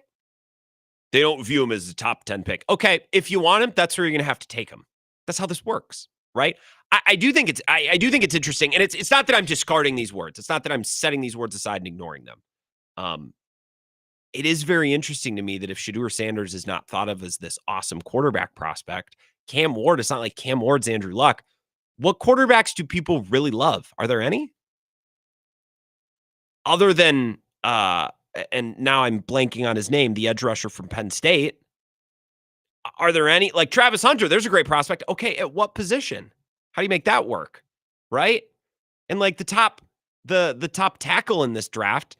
They don't view him as a top 10 pick. Okay, if you want him, that's where you're going to have to take him. That's how this works, right? I do think it's interesting. And it's not that I'm discarding these words. It's not that I'm setting these words aside and ignoring them. It is very interesting to me that if Shedeur Sanders is not thought of as this awesome quarterback prospect, Cam Ward, it's not like Cam Ward's Andrew Luck. What quarterbacks do people really love? Are there any? Other than, and now I'm blanking on his name, the edge rusher from Penn State. Are there any? Like Travis Hunter, there's a great prospect. Okay, at what position? How do you make that work? Right? And like the top tackle in this draft,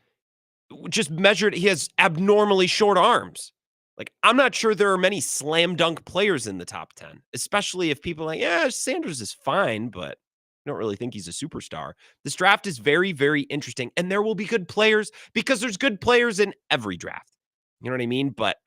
just measured, he has abnormally short arms. Like, I'm not sure there are many slam dunk players in the top 10, especially if people are like, yeah, Sanders is fine, but I don't really think he's a superstar. This draft is very, very interesting, and there will be good players because there's good players in every draft. You know what I mean? But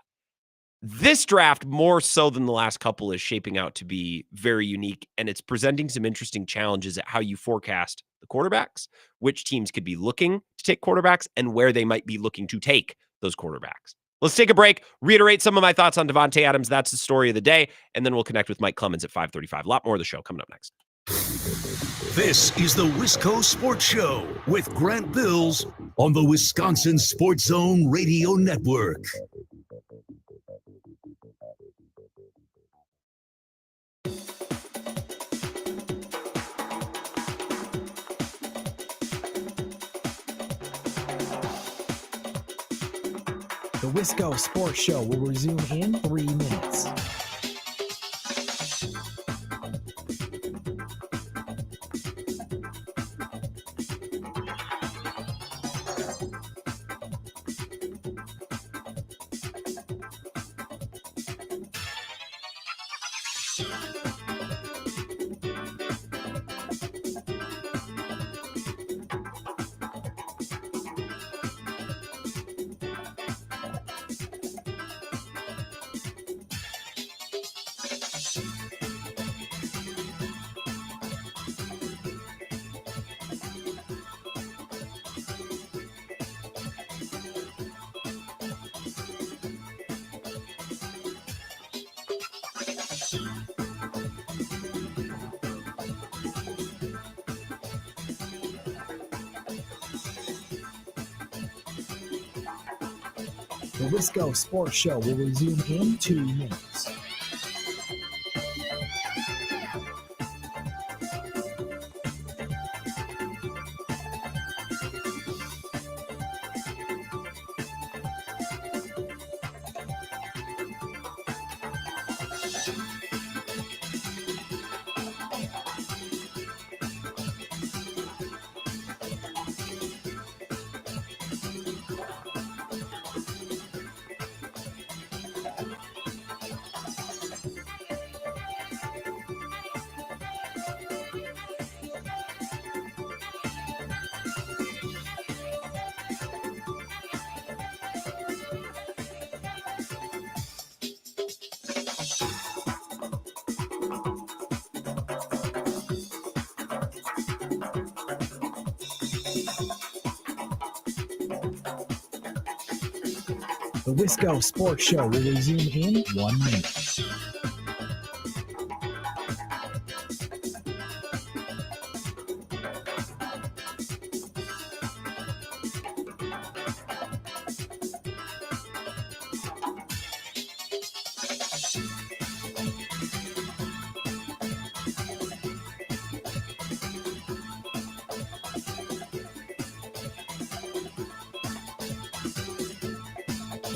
this draft, more so than the last couple, is shaping out to be very unique, and it's presenting some interesting challenges at how you forecast the quarterbacks, which teams could be looking to take quarterbacks, and where they might be looking to take those quarterbacks. Let's take a break, reiterate some of my thoughts on Davante Adams. That's the story of the day, and then we'll connect with Mike Clemens at 5:35. A lot more of the show coming up next. This is the Wisco Sports Show with Grant Bills on the Wisconsin Sports Zone Radio Network. The Wisco Sports Show will resume in 3 minutes. The Wisco Sports Show will resume in 2 minutes. The Wisco Sports Show will resume in 1 minute.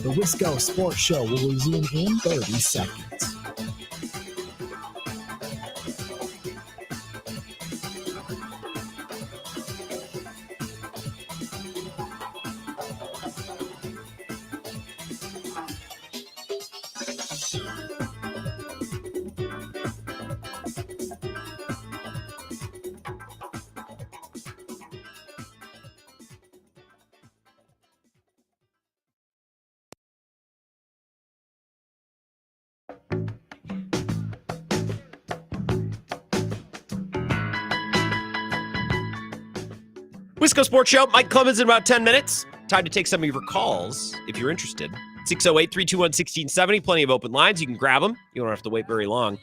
The Wisco Sports Show will resume in 30 seconds. Wisco Sports Show, Mike Clemens in about 10 minutes. Time to take some of your calls if you're interested. 608-321-1670, plenty of open lines. You can grab them. You don't have to wait very long.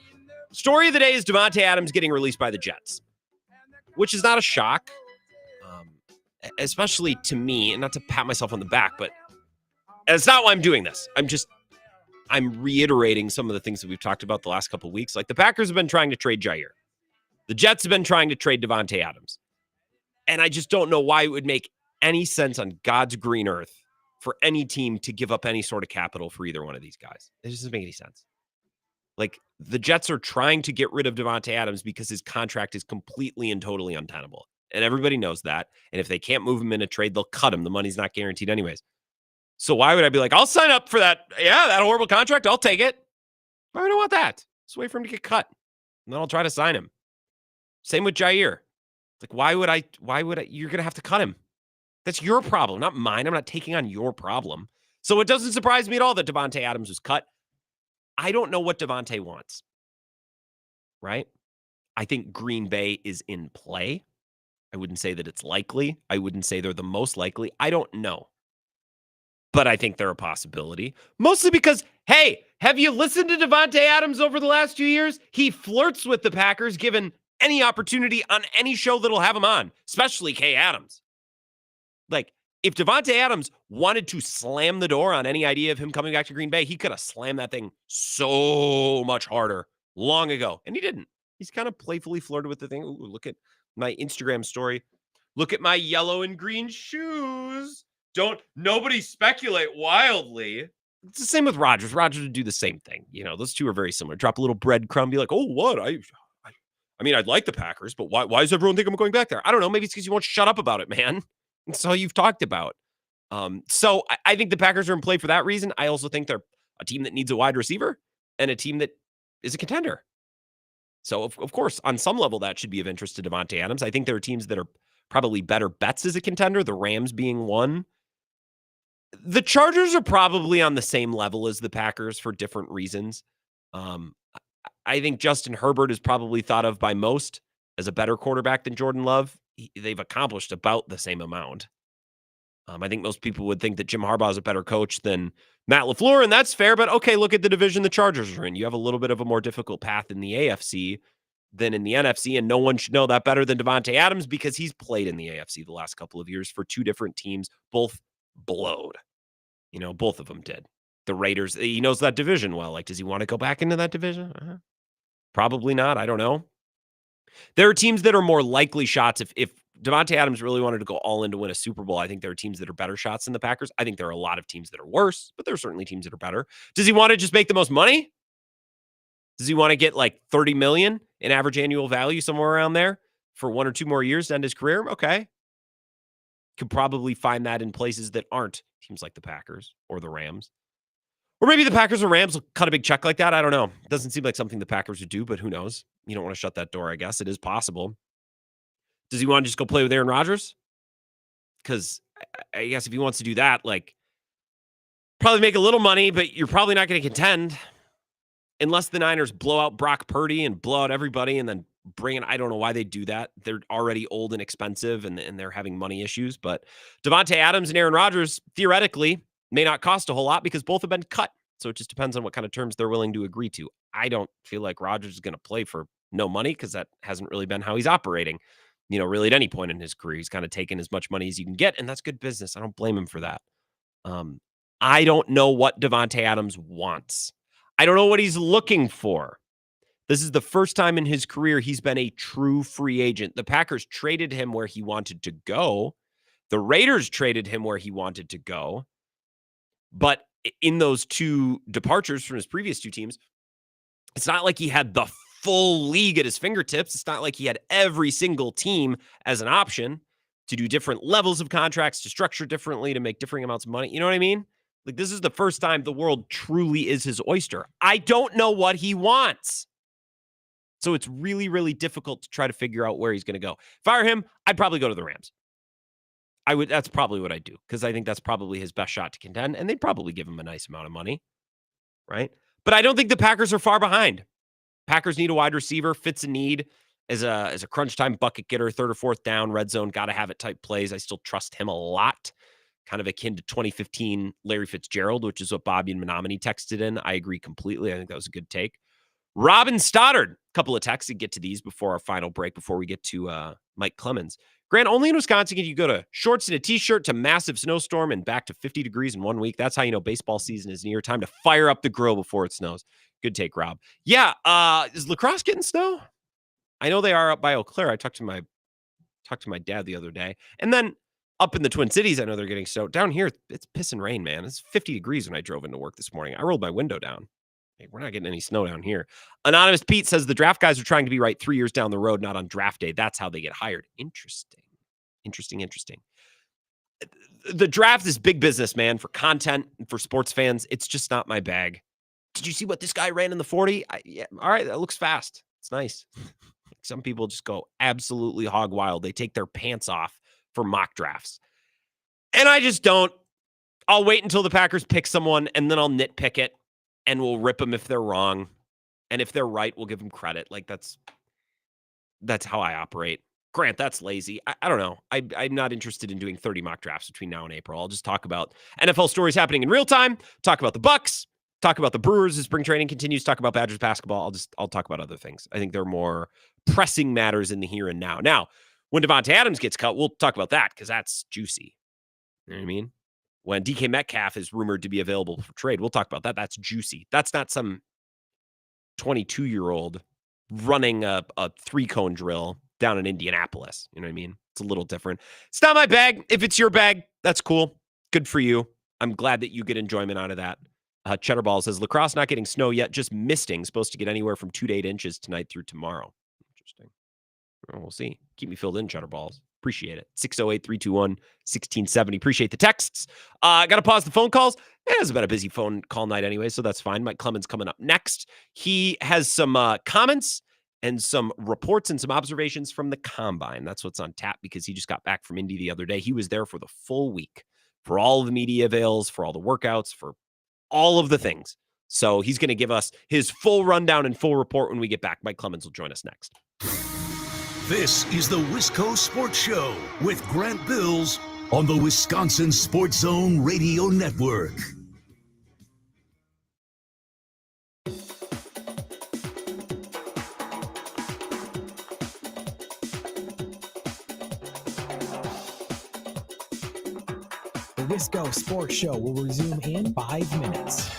Story of the day is Davante Adams getting released by the Jets, which is not a shock, especially to me, and not to pat myself on the back, but it's not why I'm doing this. I'm reiterating some of the things that we've talked about the last couple of weeks. Like the Packers have been trying to trade Jair. The Jets have been trying to trade Davante Adams. And I just don't know why it would make any sense on God's green earth for any team to give up any sort of capital for either one of these guys. It just doesn't make any sense. Like, the Jets are trying to get rid of Davante Adams because his contract is completely and totally untenable. And everybody knows that. And if they can't move him in a trade, they'll cut him. The money's not guaranteed anyways. So why would I be like, I'll sign up for that? Yeah, that horrible contract. I'll take it. Why would I want that? Just wait for him to get cut. And then I'll try to sign him. Same with Jair. Like, why would I, you're going to have to cut him. That's your problem, not mine. I'm not taking on your problem. So it doesn't surprise me at all that Davante Adams was cut. I don't know what Davante wants, right? I think Green Bay is in play. I wouldn't say that it's likely. I wouldn't say they're the most likely. I don't know. But I think they're a possibility. Mostly because, hey, have you listened to Davante Adams over the last few years? He flirts with the Packers given any opportunity on any show that'll have him on, especially Kay Adams. Like, if Davante Adams wanted to slam the door on any idea of him coming back to Green Bay, he could have slammed that thing so much harder long ago. And he didn't. He's kind of playfully flirted with the thing. Ooh, look at my Instagram story. Look at my yellow and green shoes. Nobody speculate wildly. It's the same with Rodgers. Rodgers would do the same thing. You know, those two are very similar. Drop a little breadcrumb, be like, oh, what? I mean, I'd like the Packers, but why does everyone think I'm going back there? I don't know. Maybe it's because you won't shut up about it, man. That's all you've talked about. So I think the Packers are in play for that reason. I also think they're a team that needs a wide receiver and a team that is a contender. So, of course, on some level, that should be of interest to Davante Adams. I think there are teams that are probably better bets as a contender, the Rams being one. The Chargers are probably on the same level as the Packers for different reasons. I think Justin Herbert is probably thought of by most as a better quarterback than Jordan Love. They've accomplished about the same amount. I think most people would think that Jim Harbaugh is a better coach than Matt LaFleur, and that's fair. But okay, look at the division the Chargers are in. You have a little bit of a more difficult path in the AFC than in the NFC, and no one should know that better than Davante Adams because he's played in the AFC the last couple of years for two different teams, both blowed. Both of them did. The Raiders, he knows that division well. Like, does he want to go back into that division? Probably not. I don't know. There are teams that are more likely shots. If Davante Adams really wanted to go all in to win a Super Bowl, I think there are teams that are better shots than the Packers. I think there are a lot of teams that are worse, but there are certainly teams that are better. Does he want to just make the most money? Does he want to get like $30 million in average annual value, somewhere around there, for 1 or 2 more years to end his career? Okay. Could probably find that in places that aren't teams like the Packers or the Rams. Or maybe the Packers or Rams will cut a big check like that. I don't know. It doesn't seem like something the Packers would do, but who knows? You don't want to shut that door, I guess. It is possible. Does he want to just go play with Aaron Rodgers? Because I guess if he wants to do that, like, probably make a little money, but you're probably not going to contend unless the Niners blow out Brock Purdy and blow out everybody and then bring in, I don't know why they do that. They're already old and expensive and they're having money issues. But Davante Adams and Aaron Rodgers, theoretically, may not cost a whole lot because both have been cut. So it just depends on what kind of terms they're willing to agree to. I don't feel like Rodgers is going to play for no money because that hasn't really been how he's operating. Really at any point in his career, he's kind of taken as much money as you can get, and that's good business. I don't blame him for that. I don't know what Davante Adams wants. I don't know what he's looking for. This is the first time in his career he's been a true free agent. The Packers traded him where he wanted to go. The Raiders traded him where he wanted to go. But in those 2 departures from his previous 2 teams, it's not like he had the full league at his fingertips. It's not like he had every single team as an option to do different levels of contracts, to structure differently, to make different amounts of money. You know what I mean? Like, this is the first time the world truly is his oyster. I don't know what he wants. So it's really, really difficult to try to figure out where he's going to go. Fire him, I'd probably go to the Rams. That's probably what I'd do, because I think that's probably his best shot to contend, and they'd probably give him a nice amount of money, right? But I don't think the Packers are far behind. Packers need a wide receiver, fits a need as a crunch time bucket getter, 3rd or 4th down, red zone, got to have it type plays. I still trust him a lot. Kind of akin to 2015 Larry Fitzgerald, which is what Bobby and Menominee texted in. I agree completely. I think that was a good take. Robin Stoddard, a couple of texts, and get to these before our final break, before we get to Mike Clemens. Grant, only in Wisconsin can you go to shorts and a t-shirt to massive snowstorm and back to 50 degrees in 1 week. That's how you know baseball season is near. Time to fire up the grill before it snows. Good take, Rob. Yeah, is La Crosse getting snow? I know they are up by Eau Claire. I talked to my dad the other day. And then up in the Twin Cities, I know they're getting snow. Down here, it's piss and rain, man. It's 50 degrees when I drove into work this morning. I rolled my window down. Hey, we're not getting any snow down here. Anonymous Pete says the draft guys are trying to be right 3 years down the road, not on draft day. That's how they get hired. Interesting. The draft is big business, man, for content and for sports fans. It's just not my bag. Did you see what this guy ran in the 40? Yeah, all right, that looks fast. It's nice. Some people just go absolutely hog wild. They take their pants off for mock drafts. And I just don't. I'll wait until the Packers pick someone, and then I'll nitpick it, and we'll rip them if they're wrong. And if they're right, we'll give them credit. Like, that's how I operate. Grant, that's lazy. I don't know. I'm not interested in doing 30 mock drafts between now and April. I'll just talk about NFL stories happening in real time, talk about the Bucs, talk about the Brewers as spring training continues, talk about Badgers basketball. I'll talk about other things. I think there are more pressing matters in the here and now. Now, when Davante Adams gets cut, we'll talk about that because that's juicy. You know what I mean? When DK Metcalf is rumored to be available for trade, we'll talk about that. That's juicy. That's not some 22-year-old running a 3-cone drill down in Indianapolis. You know what I mean? It's a little different. It's not my bag. If it's your bag, that's cool. Good for you. I'm glad that you get enjoyment out of that. Cheddar Ball says, La Crosse not getting snow yet, just misting. Supposed to get anywhere from 2 to 8 inches tonight through tomorrow. Interesting. Well, we'll see. Keep me filled in, Cheddar Balls. Appreciate it. 608-321-1670. Appreciate the texts. Got to pause the phone calls. It has been a busy phone call night anyway, so that's fine. Mike Clemens coming up next. He has some comments and some reports and some observations from the Combine. That's what's on tap because he just got back from Indy the other day. He was there for the full week, for all of the media avails, for all the workouts, for all of the things. So he's going to give us his full rundown and full report when we get back. Mike Clemens will join us next. This is the Wisco Sports Show with Grant Bills on the Wisconsin Sports Zone Radio Network. The Wisco Sports Show will resume in 5 minutes.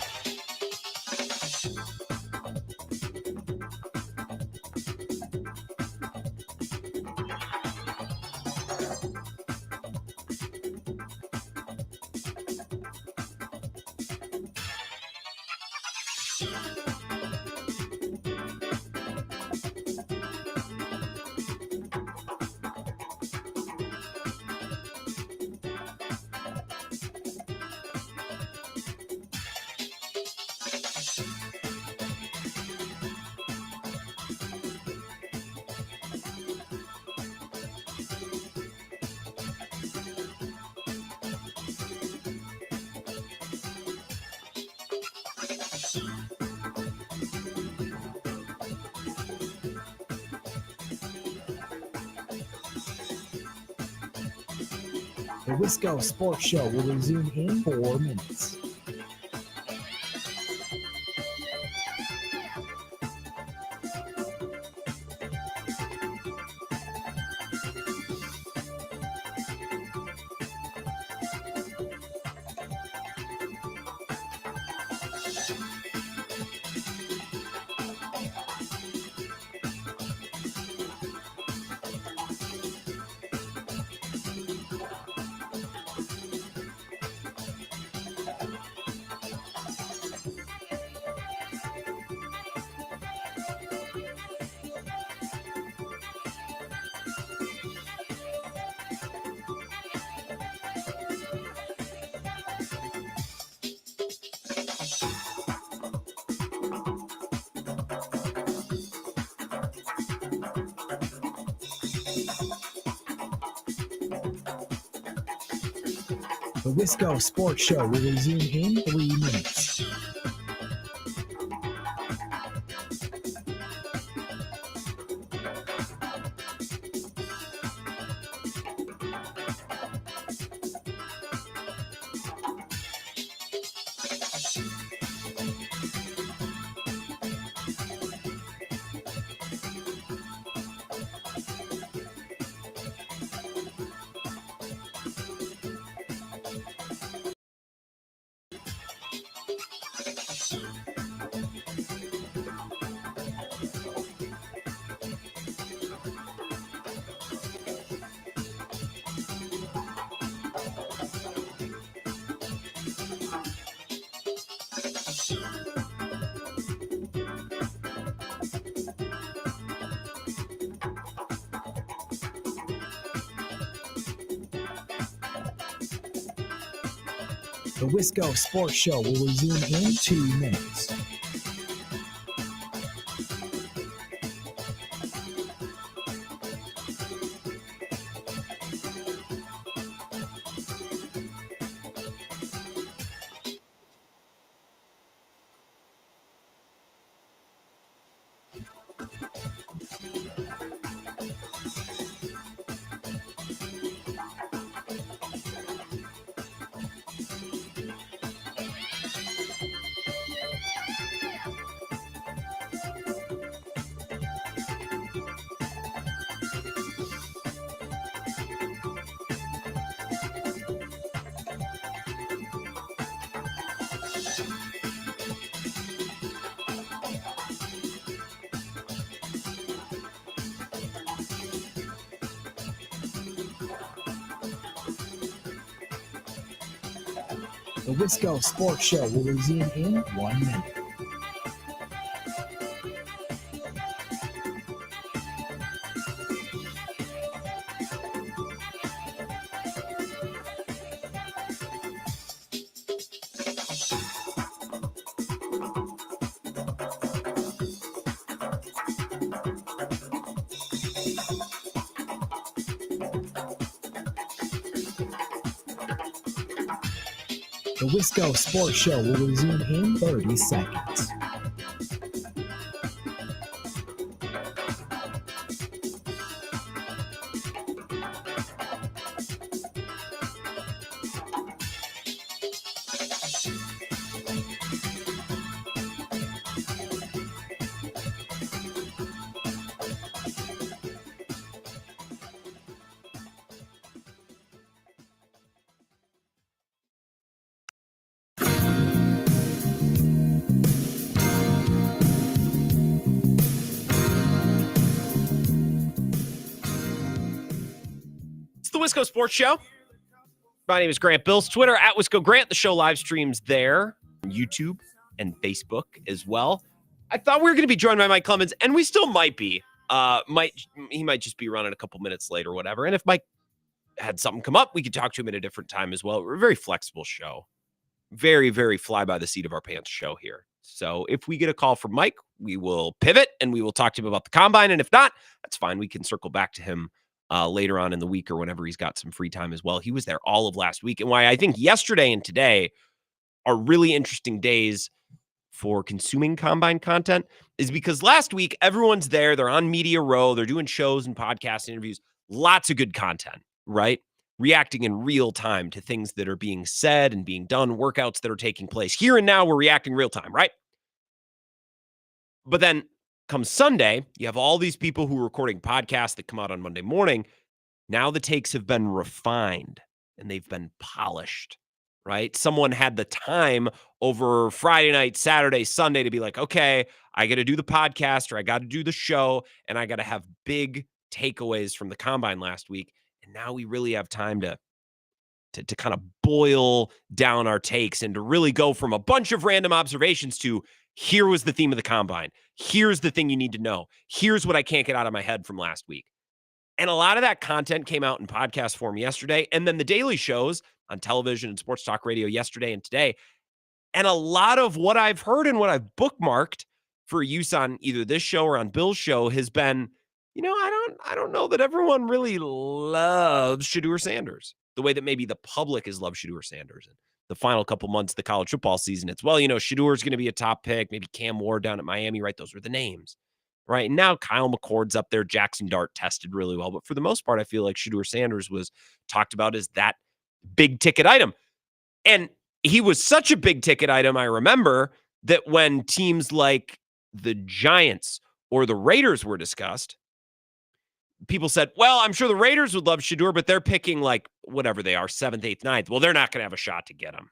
The Wisco Sports Show will resume in 4 minutes. The Wisco Sports Show will resume in 3 minutes. The Wisco Sports Show will resume in 2 minutes. The Wisco Sports Show will resume in 1 minute. The Wisco Sports Show will resume in 30 seconds. Wisco Sports Show. My name is Grant Bills. Twitter at Wisco Grant. The show live streams there, YouTube and Facebook as well. I thought we were going to be joined by Mike Clemens, and we still might be. He might just be running a couple minutes late or whatever. And if Mike had something come up, we could talk to him at a different time as well. We're a very flexible show. Very, very fly by the seat of our pants show here. So if we get a call from Mike, we will pivot and we will talk to him about the combine. And if not, that's fine. We can circle back to him later on in the week or whenever he's got some free time as well. He was there all of last week. And why I think yesterday and today are really interesting days for consuming combine content is because last week, everyone's there. They're on Media Row. They're doing shows and podcast interviews. Lots of good content, right? Reacting in real time to things that are being said and being done, workouts that are taking place. Here and now, we're reacting real time, right? But then come Sunday, you have all these people who are recording podcasts that come out on Monday morning. Now the takes have been refined and they've been polished, right? Someone had the time over Friday night, Saturday, Sunday to be like, okay, I got to do the podcast or I got to do the show and I got to have big takeaways from the combine last week. And now we really have time to kind of boil down our takes and to really go from a bunch of random observations to here was the theme of the combine. Here's the thing you need to know. Here's what I can't get out of my head from last week. And a lot of that content came out in podcast form yesterday. And then the daily shows on television and sports talk radio yesterday and today. And a lot of what I've heard and what I've bookmarked for use on either this show or on Bill's show has been, I don't know that everyone really loves Shedeur Sanders the way that maybe the public has loved Shedeur Sanders. And the final couple months of the college football season, it's, Shedeur's going to be a top pick, maybe Cam Ward down at Miami, right? Those were the names, right? And now Kyle McCord's up there. Jackson Dart tested really well. But for the most part, I feel like Shedeur Sanders was talked about as that big ticket item. And he was such a big ticket item, I remember, that when teams like the Giants or the Raiders were discussed, people said, well, I'm sure the Raiders would love Shedeur, but they're picking like whatever they are, 7th, 8th, 9th. Well, they're not going to have a shot to get him,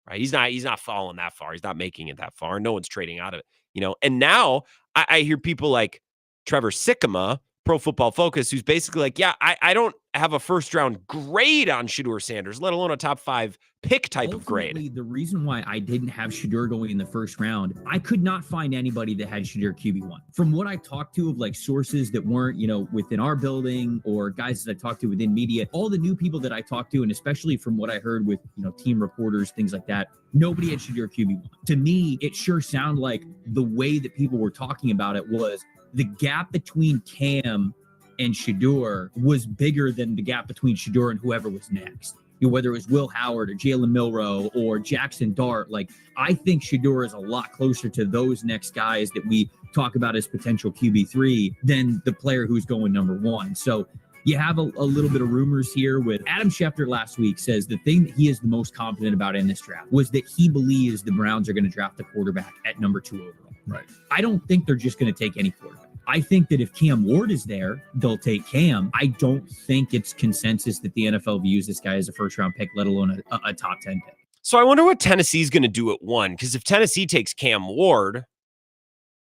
right? He's not falling that far. He's not making it that far. No one's trading out of it, And now I hear people like Trevor Sikkema, Pro Football Focus, who's basically like, yeah, I don't have a first round grade on Shedeur Sanders, let alone a top 5 pick type of grade. The reason why I didn't have Shedeur going in the first round, I could not find anybody that had Shedeur QB1. From what I talked to of like sources that weren't, within our building or guys that I talked to within media, all the new people that I talked to, and especially from what I heard with, team reporters, things like that, nobody had Shedeur QB1. To me, it sure sounded like the way that people were talking about it was the gap between Cam and Shedeur was bigger than the gap between Shedeur and whoever was next. Whether it was Will Howard or Jalen Milroe or Jackson Dart, I think Shedeur is a lot closer to those next guys that we talk about as potential QB3 than the player who's going number 1. So you have a little bit of rumors here with Adam Schefter last week says the thing that he is the most confident about in this draft was that he believes the Browns are going to draft a quarterback at number 2 overall. Right. I don't think they're just going to take any quarterback. I think that if Cam Ward is there, they'll take Cam. I don't think it's consensus that the NFL views this guy as a first-round pick, let alone a top 10 pick. So I wonder what Tennessee's going to do at 1, because if Tennessee takes Cam Ward,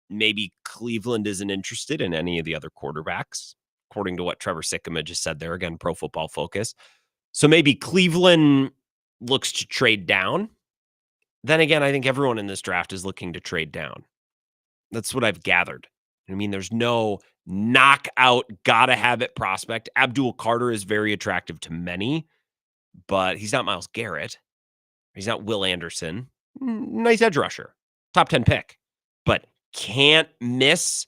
maybe Cleveland isn't interested in any of the other quarterbacks, according to what Trevor Sikkema just said there. Again, Pro Football Focus. So maybe Cleveland looks to trade down. Then again, I think everyone in this draft is looking to trade down. That's what I've gathered. I mean, there's no knockout, gotta have it prospect. Abdul Carter is very attractive to many, but he's not Myles Garrett. He's not Will Anderson. Nice edge rusher. Top 10 pick. But can't miss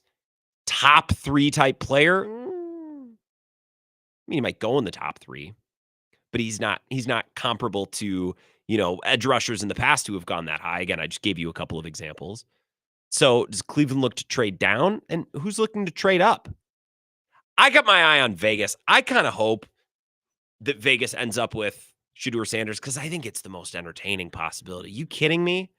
top 3 type player. I mean, he might go in the top 3, but he's not comparable to, edge rushers in the past who have gone that high. Again, I just gave you a couple of examples. So does Cleveland look to trade down? And who's looking to trade up? I got my eye on Vegas. I kind of hope that Vegas ends up with Shedeur Sanders because I think it's the most entertaining possibility. You kidding me?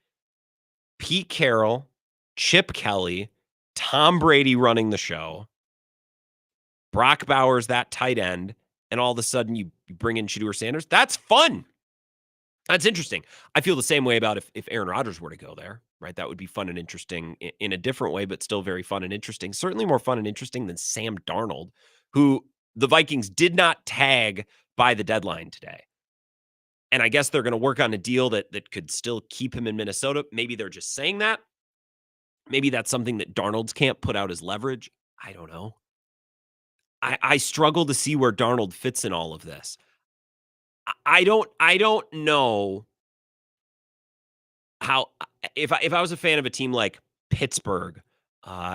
Pete Carroll, Chip Kelly, Tom Brady running the show, Brock Bowers, that tight end, and all of a sudden you bring in Shedeur Sanders. That's fun. That's interesting. I feel the same way about if Aaron Rodgers were to go there, right? That would be fun and interesting in a different way, but still very fun and interesting. Certainly more fun and interesting than Sam Darnold, who the Vikings did not tag by the deadline today. And I guess they're going to work on a deal that could still keep him in Minnesota. Maybe they're just saying that. Maybe that's something that Darnold's can't put out as leverage. I don't know. I struggle to see where Darnold fits in all of this. I don't know how, if I was a fan of a team like Pittsburgh,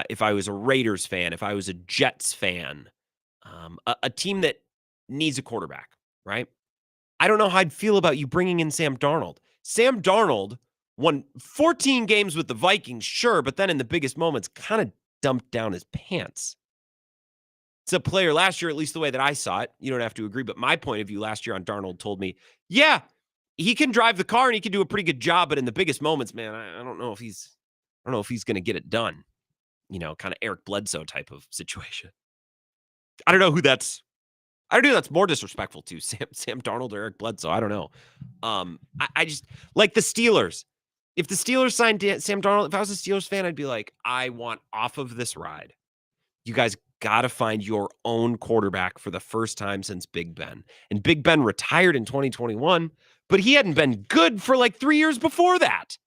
if I was a Raiders fan, if I was a Jets fan, a team that needs a quarterback, right? I don't know how I'd feel about you bringing in Sam Darnold. Sam Darnold won 14 games with the Vikings, sure, but then in the biggest moments kind of dumped down his pants. It's a player last year, at least the way that I saw it. You don't have to agree, but my point of view last year on Darnold told me, yeah, he can drive the car and he can do a pretty good job, but in the biggest moments, man, I don't know if he's going to get it done. Kind of Eric Bledsoe type of situation. I don't know who that's more disrespectful to, Sam Darnold or Eric Bledsoe. I don't know. I just like the Steelers. If the Steelers signed Sam Darnold, if I was a Steelers fan, I'd be like, I want off of this ride. You guys got to find your own quarterback for the first time since Big Ben. And Big Ben retired in 2021, but he hadn't been good for like 3 years before that.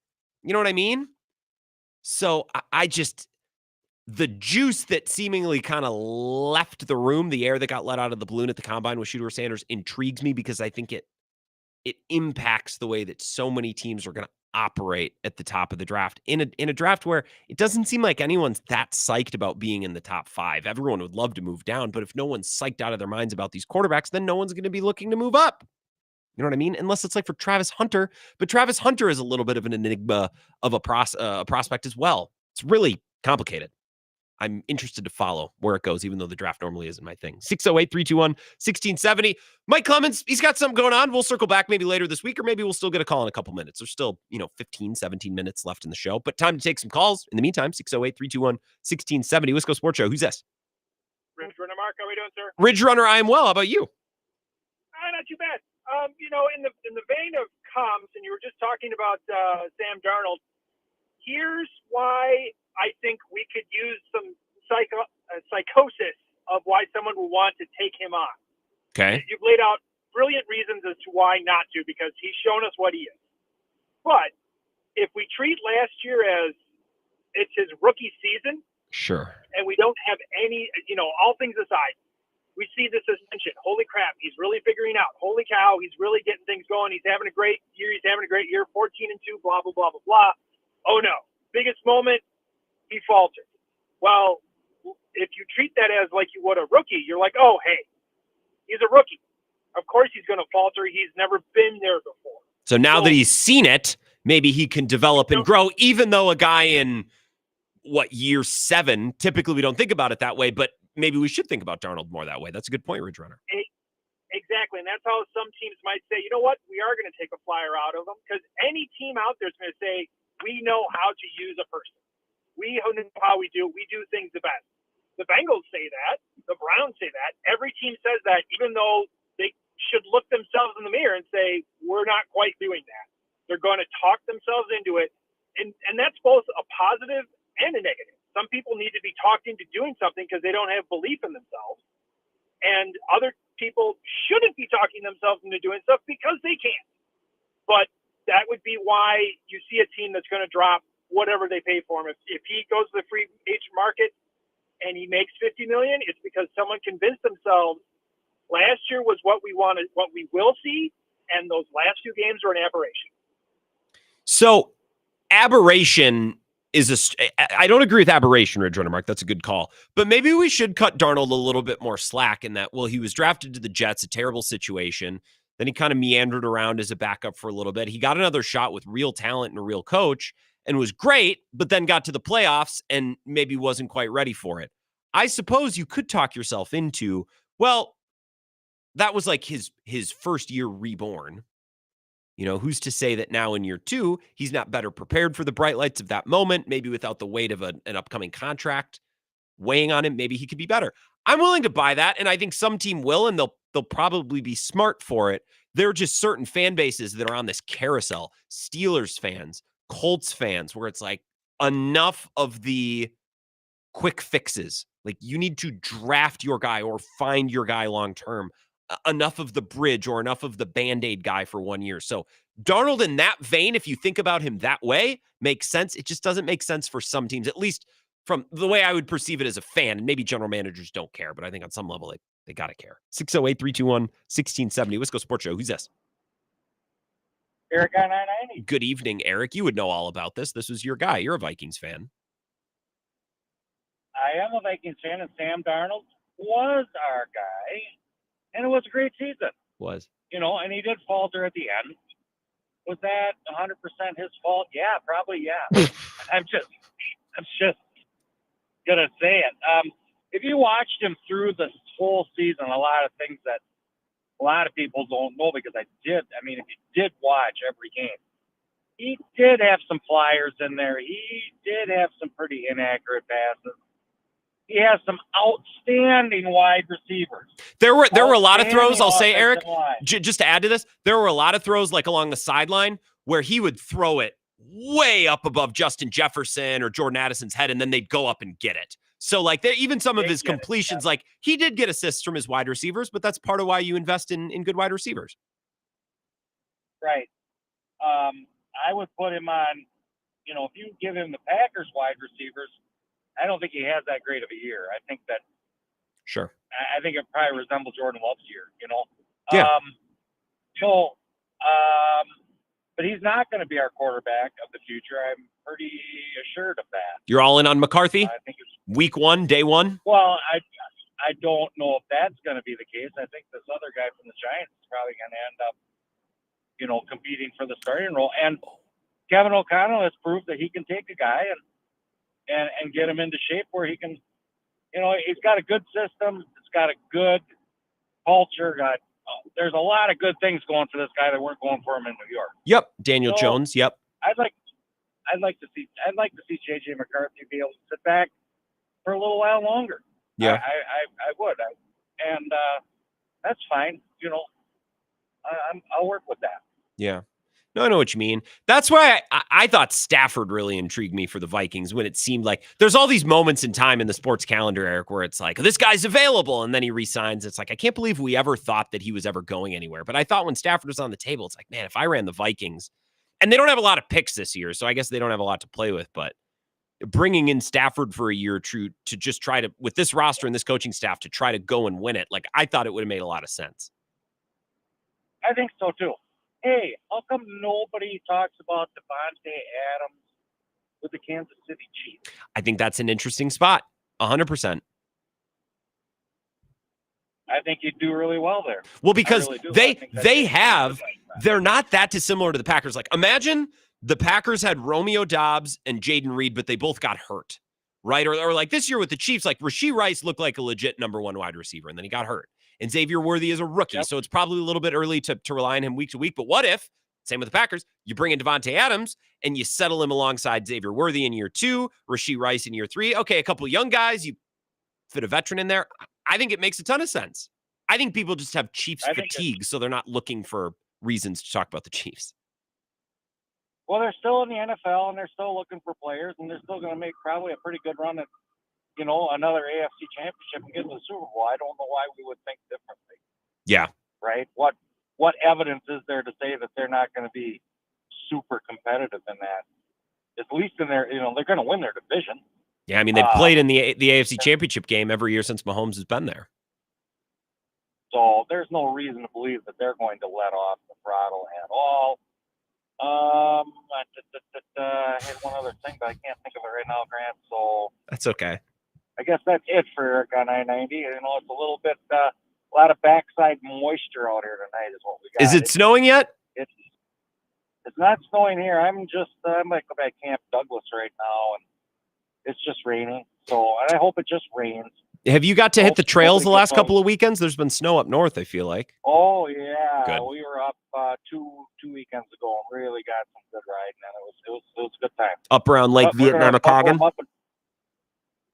You know what I mean? So I just, the juice that seemingly kind of left the room, the air that got let out of the balloon at the combine with Shedeur Sanders intrigues me because I think it impacts the way that so many teams are going to operate at the top of the draft in a draft where it doesn't seem like anyone's that psyched about being in the top 5. Everyone would love to move down, but if no one's psyched out of their minds about these quarterbacks, then no one's going to be looking to move up. You know what I mean? Unless it's like for Travis Hunter, but Travis Hunter is a little bit of an enigma of a prospect as well. It's really complicated. I'm interested to follow where it goes, even though the draft normally isn't my thing. 608-321-1670. Mike Clemens, he's got something going on. We'll circle back maybe later this week, or maybe we'll still get a call in a couple minutes. There's still, 15, 17 minutes left in the show, but time to take some calls. In the meantime, 608-321-1670. Wisco Sports Show. Who's this? Ridge Runner Mark, how are we doing, sir? Ridge Runner, I am well. How about you? Not too bad. In the vein of comms, and you were just talking about Sam Darnold, here's why I think we could use some psychosis of why someone would want to take him on. Okay. You've laid out brilliant reasons as to why not to, because he's shown us what he is. But if we treat last year as it's his rookie season, sure, and we don't have any, all things aside, we see this ascension. Holy crap, he's really figuring out. Holy cow, he's really getting things going. He's having a great year. 14-2, blah, blah, blah, blah, blah. Oh, no. Biggest moment, he faltered. Well, if you treat that as like you would a rookie, you're like, oh, hey, he's a rookie. Of course he's going to falter. He's never been there before. So now that he's seen it, maybe he can develop and grow, even though a guy in, year 7, typically we don't think about it that way, but maybe we should think about Darnold more that way. That's a good point, Ridge Runner. Exactly, and that's how some teams might say, you know what, we are going to take a flyer out of him, because any team out there is going to say, we know how to use a person. We know how we do things the best. The Bengals say that. The Browns say that. Every team says that, even though they should look themselves in the mirror and say, we're not quite doing that. They're going to talk themselves into it, and that's both a positive and a negative. Some people need to be talked into doing something because they don't have belief in themselves, and other people shouldn't be talking themselves into doing stuff because they can't. But that would be why you see a team that's going to drop whatever they pay for him. If he goes to the free agent market and he makes $50 million, it's because someone convinced themselves last year was what we wanted, what we will see, and those last 2 games were an aberration. So aberration is I don't agree with aberration, Ridge Runner Mark. That's a good call. But maybe we should cut Darnold a little bit more slack in that, well, he was drafted to the Jets, a terrible situation. Then he kind of meandered around as a backup for a little bit. He got another shot with real talent and a real coach and was great, but then got to the playoffs and maybe wasn't quite ready for it. I suppose you could talk yourself into, well, that was like his first year reborn. Who's to say that now in year 2, he's not better prepared for the bright lights of that moment, maybe without the weight of an upcoming contract weighing on him, maybe he could be better. I'm willing to buy that, and I think some team will, and they'll probably be smart for it. There are just certain fan bases that are on this carousel, Steelers fans, Colts fans, where it's like enough of the quick fixes. Like you need to draft your guy or find your guy long-term. enough of the bridge or enough of the Band-Aid guy for 1 year. So Darnold in that vein, if you think about him that way, makes sense. It just doesn't make sense for some teams, at least from the way I would perceive it as a fan. And maybe general managers don't care, but I think on some level they got to care. 608-321-1670. Wisco Sports Show. Who's this? Eric on 990. Good evening, Eric. You would know all about this. This was your guy. You're a Vikings fan. I am a Vikings fan, and Sam Darnold was our guy, and it was a great season. Was. And he did falter at the end. Was that 100% his fault? Yeah, probably, yeah. I'm just gonna say it. If you watched him through the whole season, a lot of things that a lot of people don't know because I did. I mean, if you did watch every game, he did have some flyers in there. He did have some pretty inaccurate passes. He has some outstanding wide receivers. There were a lot of throws, I'll say, Eric, just to add to this, there were a lot of throws like along the sideline where he would throw it way up above Justin Jefferson or Jordan Addison's head, and then they'd go up and get it. So, like, even some of his completions, like, he did get assists from his wide receivers, but that's part of why you invest in good wide receivers. Right. I would put him on, if you give him the Packers wide receivers, I don't think he has that great of a year. I think that. Sure. I think it probably resembles Jordan Love's year. Yeah. But he's not going to be our quarterback of the future. I'm pretty assured of that. You're all in on McCarthy? I think it's, week 1, day 1? Well, I don't know if that's going to be the case. I think this other guy from the Giants is probably going to end up, competing for the starting role. And Kevin O'Connell has proved that he can take a guy and get him into shape where he can, he's got a good system. It's got a good culture. There's a lot of good things going for this guy that weren't going for him in New York. Yep. Daniel Jones. Yep. I'd like to see JJ McCarthy be able to sit back for a little while longer. Yeah. I would. And that's fine. I'll work with that. Yeah. No, I know what you mean. That's why I thought Stafford really intrigued me for the Vikings when it seemed like there's all these moments in time in the sports calendar, Eric, where it's like, this guy's available, and then he resigns. It's like, I can't believe we ever thought that he was ever going anywhere. But I thought when Stafford was on the table, it's like, man, if I ran the Vikings, and they don't have a lot of picks this year, so I guess they don't have a lot to play with, but bringing in Stafford for a year or two to just try to, with this roster and this coaching staff, to try to go and win it, like, I thought it would have made a lot of sense. I think so, too. Hey, how come nobody talks about Davante Adams with the Kansas City Chiefs? I think that's an interesting spot. 100%. I think he'd do really well there. Well, because they're not that dissimilar to the Packers. Like, imagine the Packers had Romeo Doubs and Jaden Reed, but they both got hurt, right? Or like this year with the Chiefs, like Rashee Rice looked like a legit number 1 wide receiver, and then he got hurt. And Xavier Worthy is a rookie, so it's probably a little bit early to rely on him week to week. But what if, same with the Packers, you bring in Davante Adams and you settle him alongside Xavier Worthy in year 2, Rashee Rice in year 3. Okay, a couple of young guys, you fit a veteran in there. I think it makes a ton of sense. I think people just have Chiefs fatigue, so they're not looking for reasons to talk about the Chiefs. Well, they're still in the NFL, and they're still looking for players, and they're still going to make probably a pretty good run at another AFC championship and get to the Super Bowl. I don't know why we would think differently. Yeah. Right? What evidence is there to say that they're not going to be super competitive in that? At least in their, they're going to win their division. Yeah, I mean, they've played in the AFC championship game every year since Mahomes has been there. So there's no reason to believe that they're going to let off the throttle at all. I had one other thing, but I can't think of it right now, Grant. So that's okay. I guess that's it for Eric on 990. It's a little bit, a lot of backside moisture out here tonight is what we got. Is it snowing yet? It's not snowing here. I'm at Camp Douglas right now, and it's just raining. So I hope it just rains. Have you got to hit the trails the last couple of weekends? There's been snow up north, I feel like. Oh, yeah. Good. We were up two weekends ago and really got some good riding, and it was a good time. Up around Lake Vietnamakagon?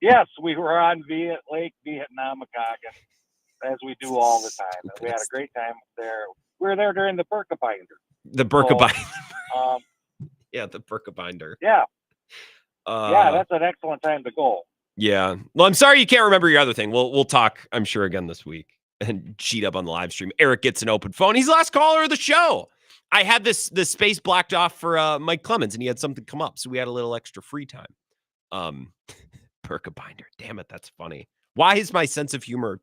Yes, we were on Lake Vietnamakagon, as we do all the time. And we had a great time there. We were there during the Burka Binder. The Burka Binder. Yeah, the Burka Binder. Yeah. Yeah, that's an excellent time to go. Yeah. Well, I'm sorry you can't remember your other thing. We'll talk, I'm sure, again this week. And G-Dub on the live stream. Eric gets an open phone. He's the last caller of the show. I had this space blocked off for Mike Clemens, and he had something come up, so we had a little extra free time. Perkabinder. Damn it, that's funny. Why is my sense of humor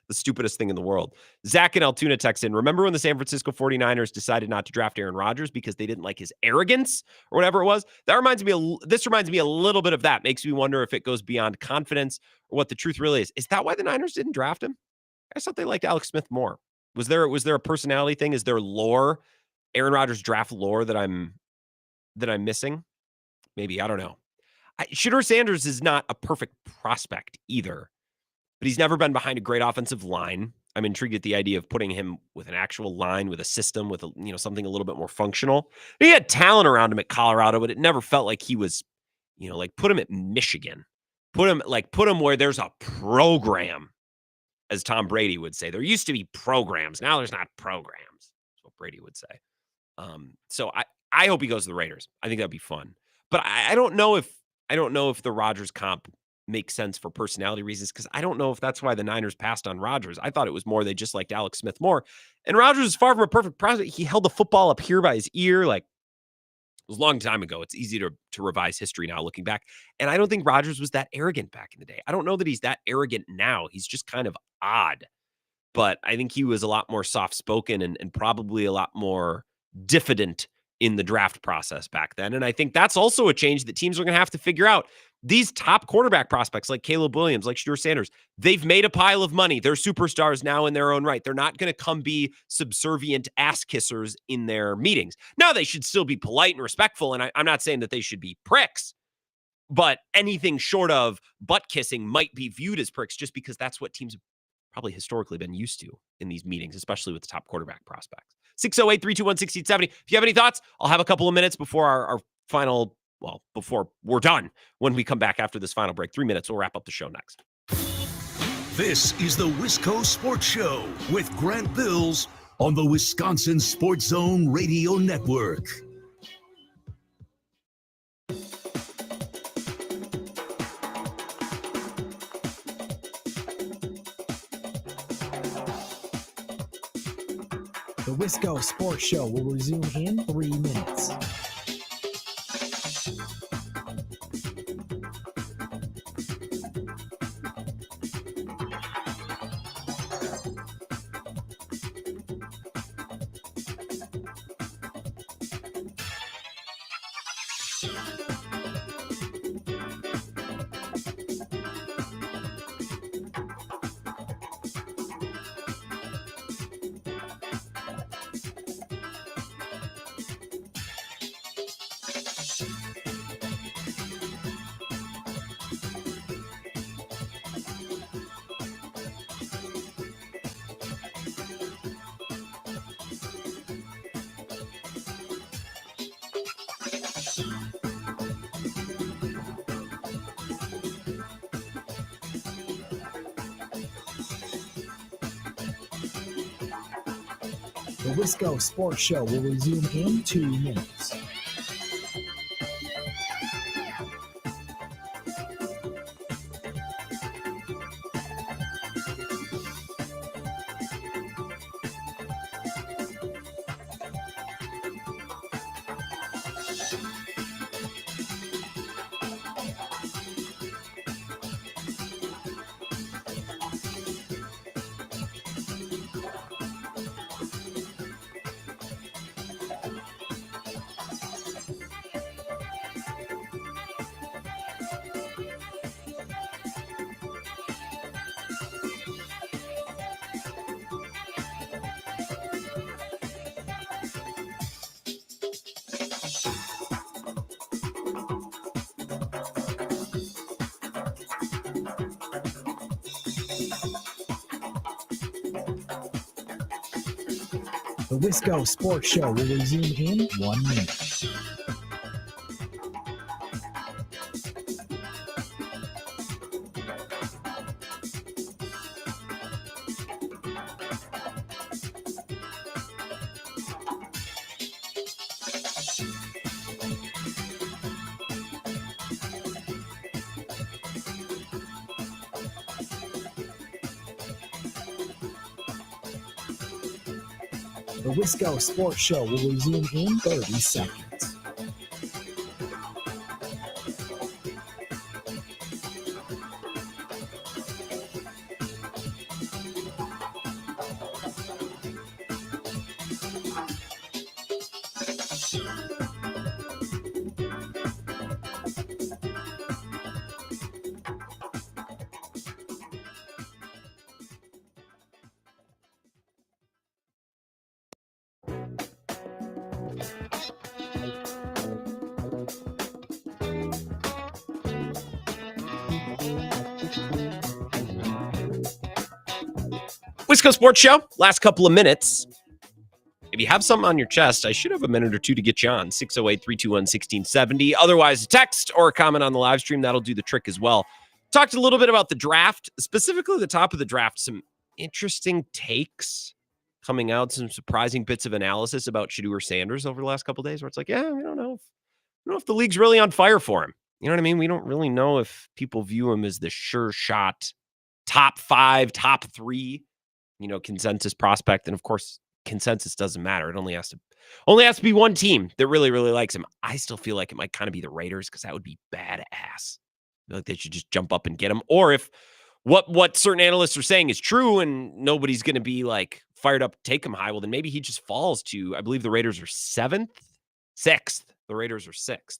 the stupidest thing in the world? Zach and Altoona text in, remember when the San Francisco 49ers decided not to draft Aaron Rodgers because they didn't like his arrogance or whatever it was? This reminds me a little bit of that. Makes me wonder if it goes beyond confidence or what the truth really is. Is that why the Niners didn't draft him? I thought they liked Alex Smith more. Was there a personality thing? Is there lore, Aaron Rodgers draft lore that I'm missing? Maybe, I don't know. Shedeur Sanders is not a perfect prospect either, but he's never been behind a great offensive line. I'm intrigued at the idea of putting him with an actual line, with a system, with something a little bit more functional. He had talent around him at Colorado, but it never felt like he was, like put him at Michigan. Put him where there's a program, as Tom Brady would say. There used to be programs. Now there's not programs. That's what Brady would say. So I hope he goes to the Raiders. I think that'd be fun. But I don't know if the Rodgers comp makes sense for personality reasons, because I don't know if that's why the Niners passed on Rodgers. I thought it was more they just liked Alex Smith more. And Rodgers is far from a perfect prospect. He held the football up here by his ear. Like, it was a long time ago. It's easy to revise history now looking back. And I don't think Rodgers was that arrogant back in the day. I don't know that he's that arrogant now. He's just kind of odd. But I think he was a lot more soft-spoken and probably a lot more diffident in the draft process back then. And I think that's also a change that teams are going to have to figure out. These top quarterback prospects like Caleb Williams, like Shedeur Sanders, they've made a pile of money. They're superstars now in their own right. They're not going to come be subservient ass kissers in their meetings. Now, they should still be polite and respectful, and I'm not saying that they should be pricks, but anything short of butt kissing might be viewed as pricks just because that's what teams have probably historically been used to in these meetings, especially with the top quarterback prospects. 608-321-1670. If you have any thoughts, I'll have a couple of minutes before our final, before we're done. When we come back after this final break, 3 minutes, we'll wrap up the show next. This is the Wisco Sports Show with Grant Bills on the Wisconsin Sports Zone Radio Network. The Wisco Sports Show will resume in 3 minutes. The Wisco Sports Show will resume in 2 minutes. The Wisco Sports Show will resume in 1 minute. The Wisco Sports Show will resume in 30 seconds. Wisco Sports Show, last couple of minutes. If you have something on your chest, I should have a minute or two to get you on. 608-321-1670. Otherwise, a text or a comment on the live stream, that'll do the trick as well. Talked a little bit about the draft, specifically the top of the draft. Some interesting takes coming out, some surprising bits of analysis about Shedeur Sanders over the last couple of days, where it's like, yeah, we don't know if the league's really on fire for him. You know what I mean? We don't really know if people view him as the sure shot top 5, top 3, consensus prospect. And of course, consensus doesn't matter. It only has to be one team that really, really likes him. I still feel like it might kind of be the Raiders, because that would be badass. I feel like they should just jump up and get him. Or if what certain analysts are saying is true and nobody's going to be like fired up to take him high, well, then maybe he just falls to, I believe the Raiders are 6th. The Raiders are 6th.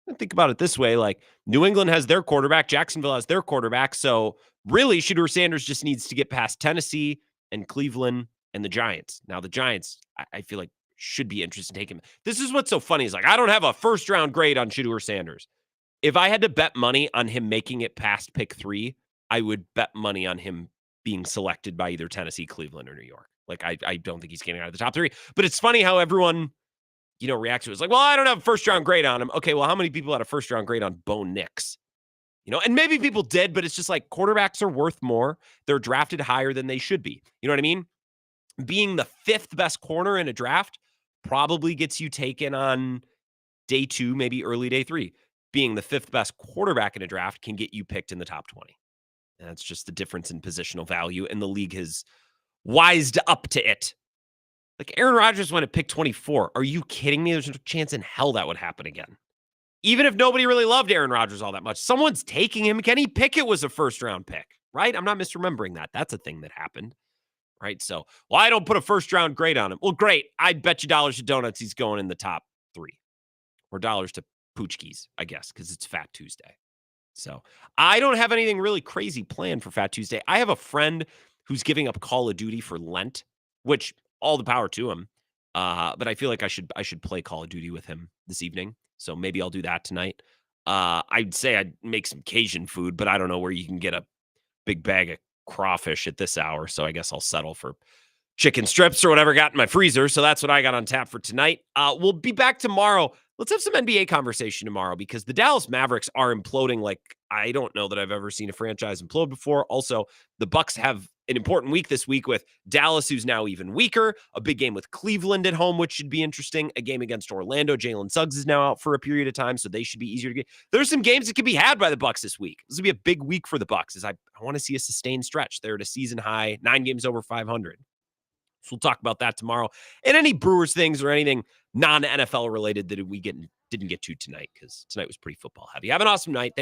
And think about it this way, like New England has their quarterback, Jacksonville has their quarterback. So really, Shedeur Sanders just needs to get past Tennessee and Cleveland and the Giants. Now, the Giants, I feel like, should be interested in taking him. This is what's so funny is like, I don't have a first-round grade on Shedeur Sanders. If I had to bet money on him making it past pick 3, I would bet money on him being selected by either Tennessee, Cleveland, or New York. Like, I don't think he's getting out of the top 3. But it's funny how everyone, reacts to it. It's like, well, I don't have a first-round grade on him. Okay, well, how many people had a first-round grade on Bo Nix? And maybe people did, but it's just like quarterbacks are worth more. They're drafted higher than they should be. You know what I mean? Being the 5th best corner in a draft probably gets you taken on day 2, maybe early day 3. Being the 5th best quarterback in a draft can get you picked in the top 20. And that's just the difference in positional value, and the league has wised up to it. Like Aaron Rodgers went at pick 24. Are you kidding me? There's no chance in hell that would happen again. Even if nobody really loved Aaron Rodgers all that much, someone's taking him. Kenny Pickett was a first-round pick, right? I'm not misremembering that. That's a thing that happened, right? So, well, I don't put a first-round grade on him. Well, great. I'd bet you dollars to donuts he's going in the top 3. Or dollars to Poochkies, I guess, because it's Fat Tuesday. So, I don't have anything really crazy planned for Fat Tuesday. I have a friend who's giving up Call of Duty for Lent, which all the power to him. But I feel like I should play Call of Duty with him this evening. So maybe I'll do that tonight. I'd say I'd make some Cajun food, but I don't know where you can get a big bag of crawfish at this hour. So I guess I'll settle for chicken strips or whatever I got in my freezer. So that's what I got on tap for tonight. We'll be back tomorrow. Let's have some NBA conversation tomorrow, because the Dallas Mavericks are imploding like I don't know that I've ever seen a franchise implode before. Also, the Bucks have an important week this week with Dallas, who's now even weaker, a big game with Cleveland at home, which should be interesting, a game against Orlando. Jalen Suggs is now out for a period of time, so they should be easier to get. There's some games that can be had by the Bucks this week. This will be a big week for the Bucks, as I want to see a sustained stretch. They're at a season high, 9 games over 500. So we'll talk about that tomorrow, and any Brewers things or anything non-NFL related that we didn't get to tonight, because tonight was pretty football heavy. Have an awesome night. Thanks.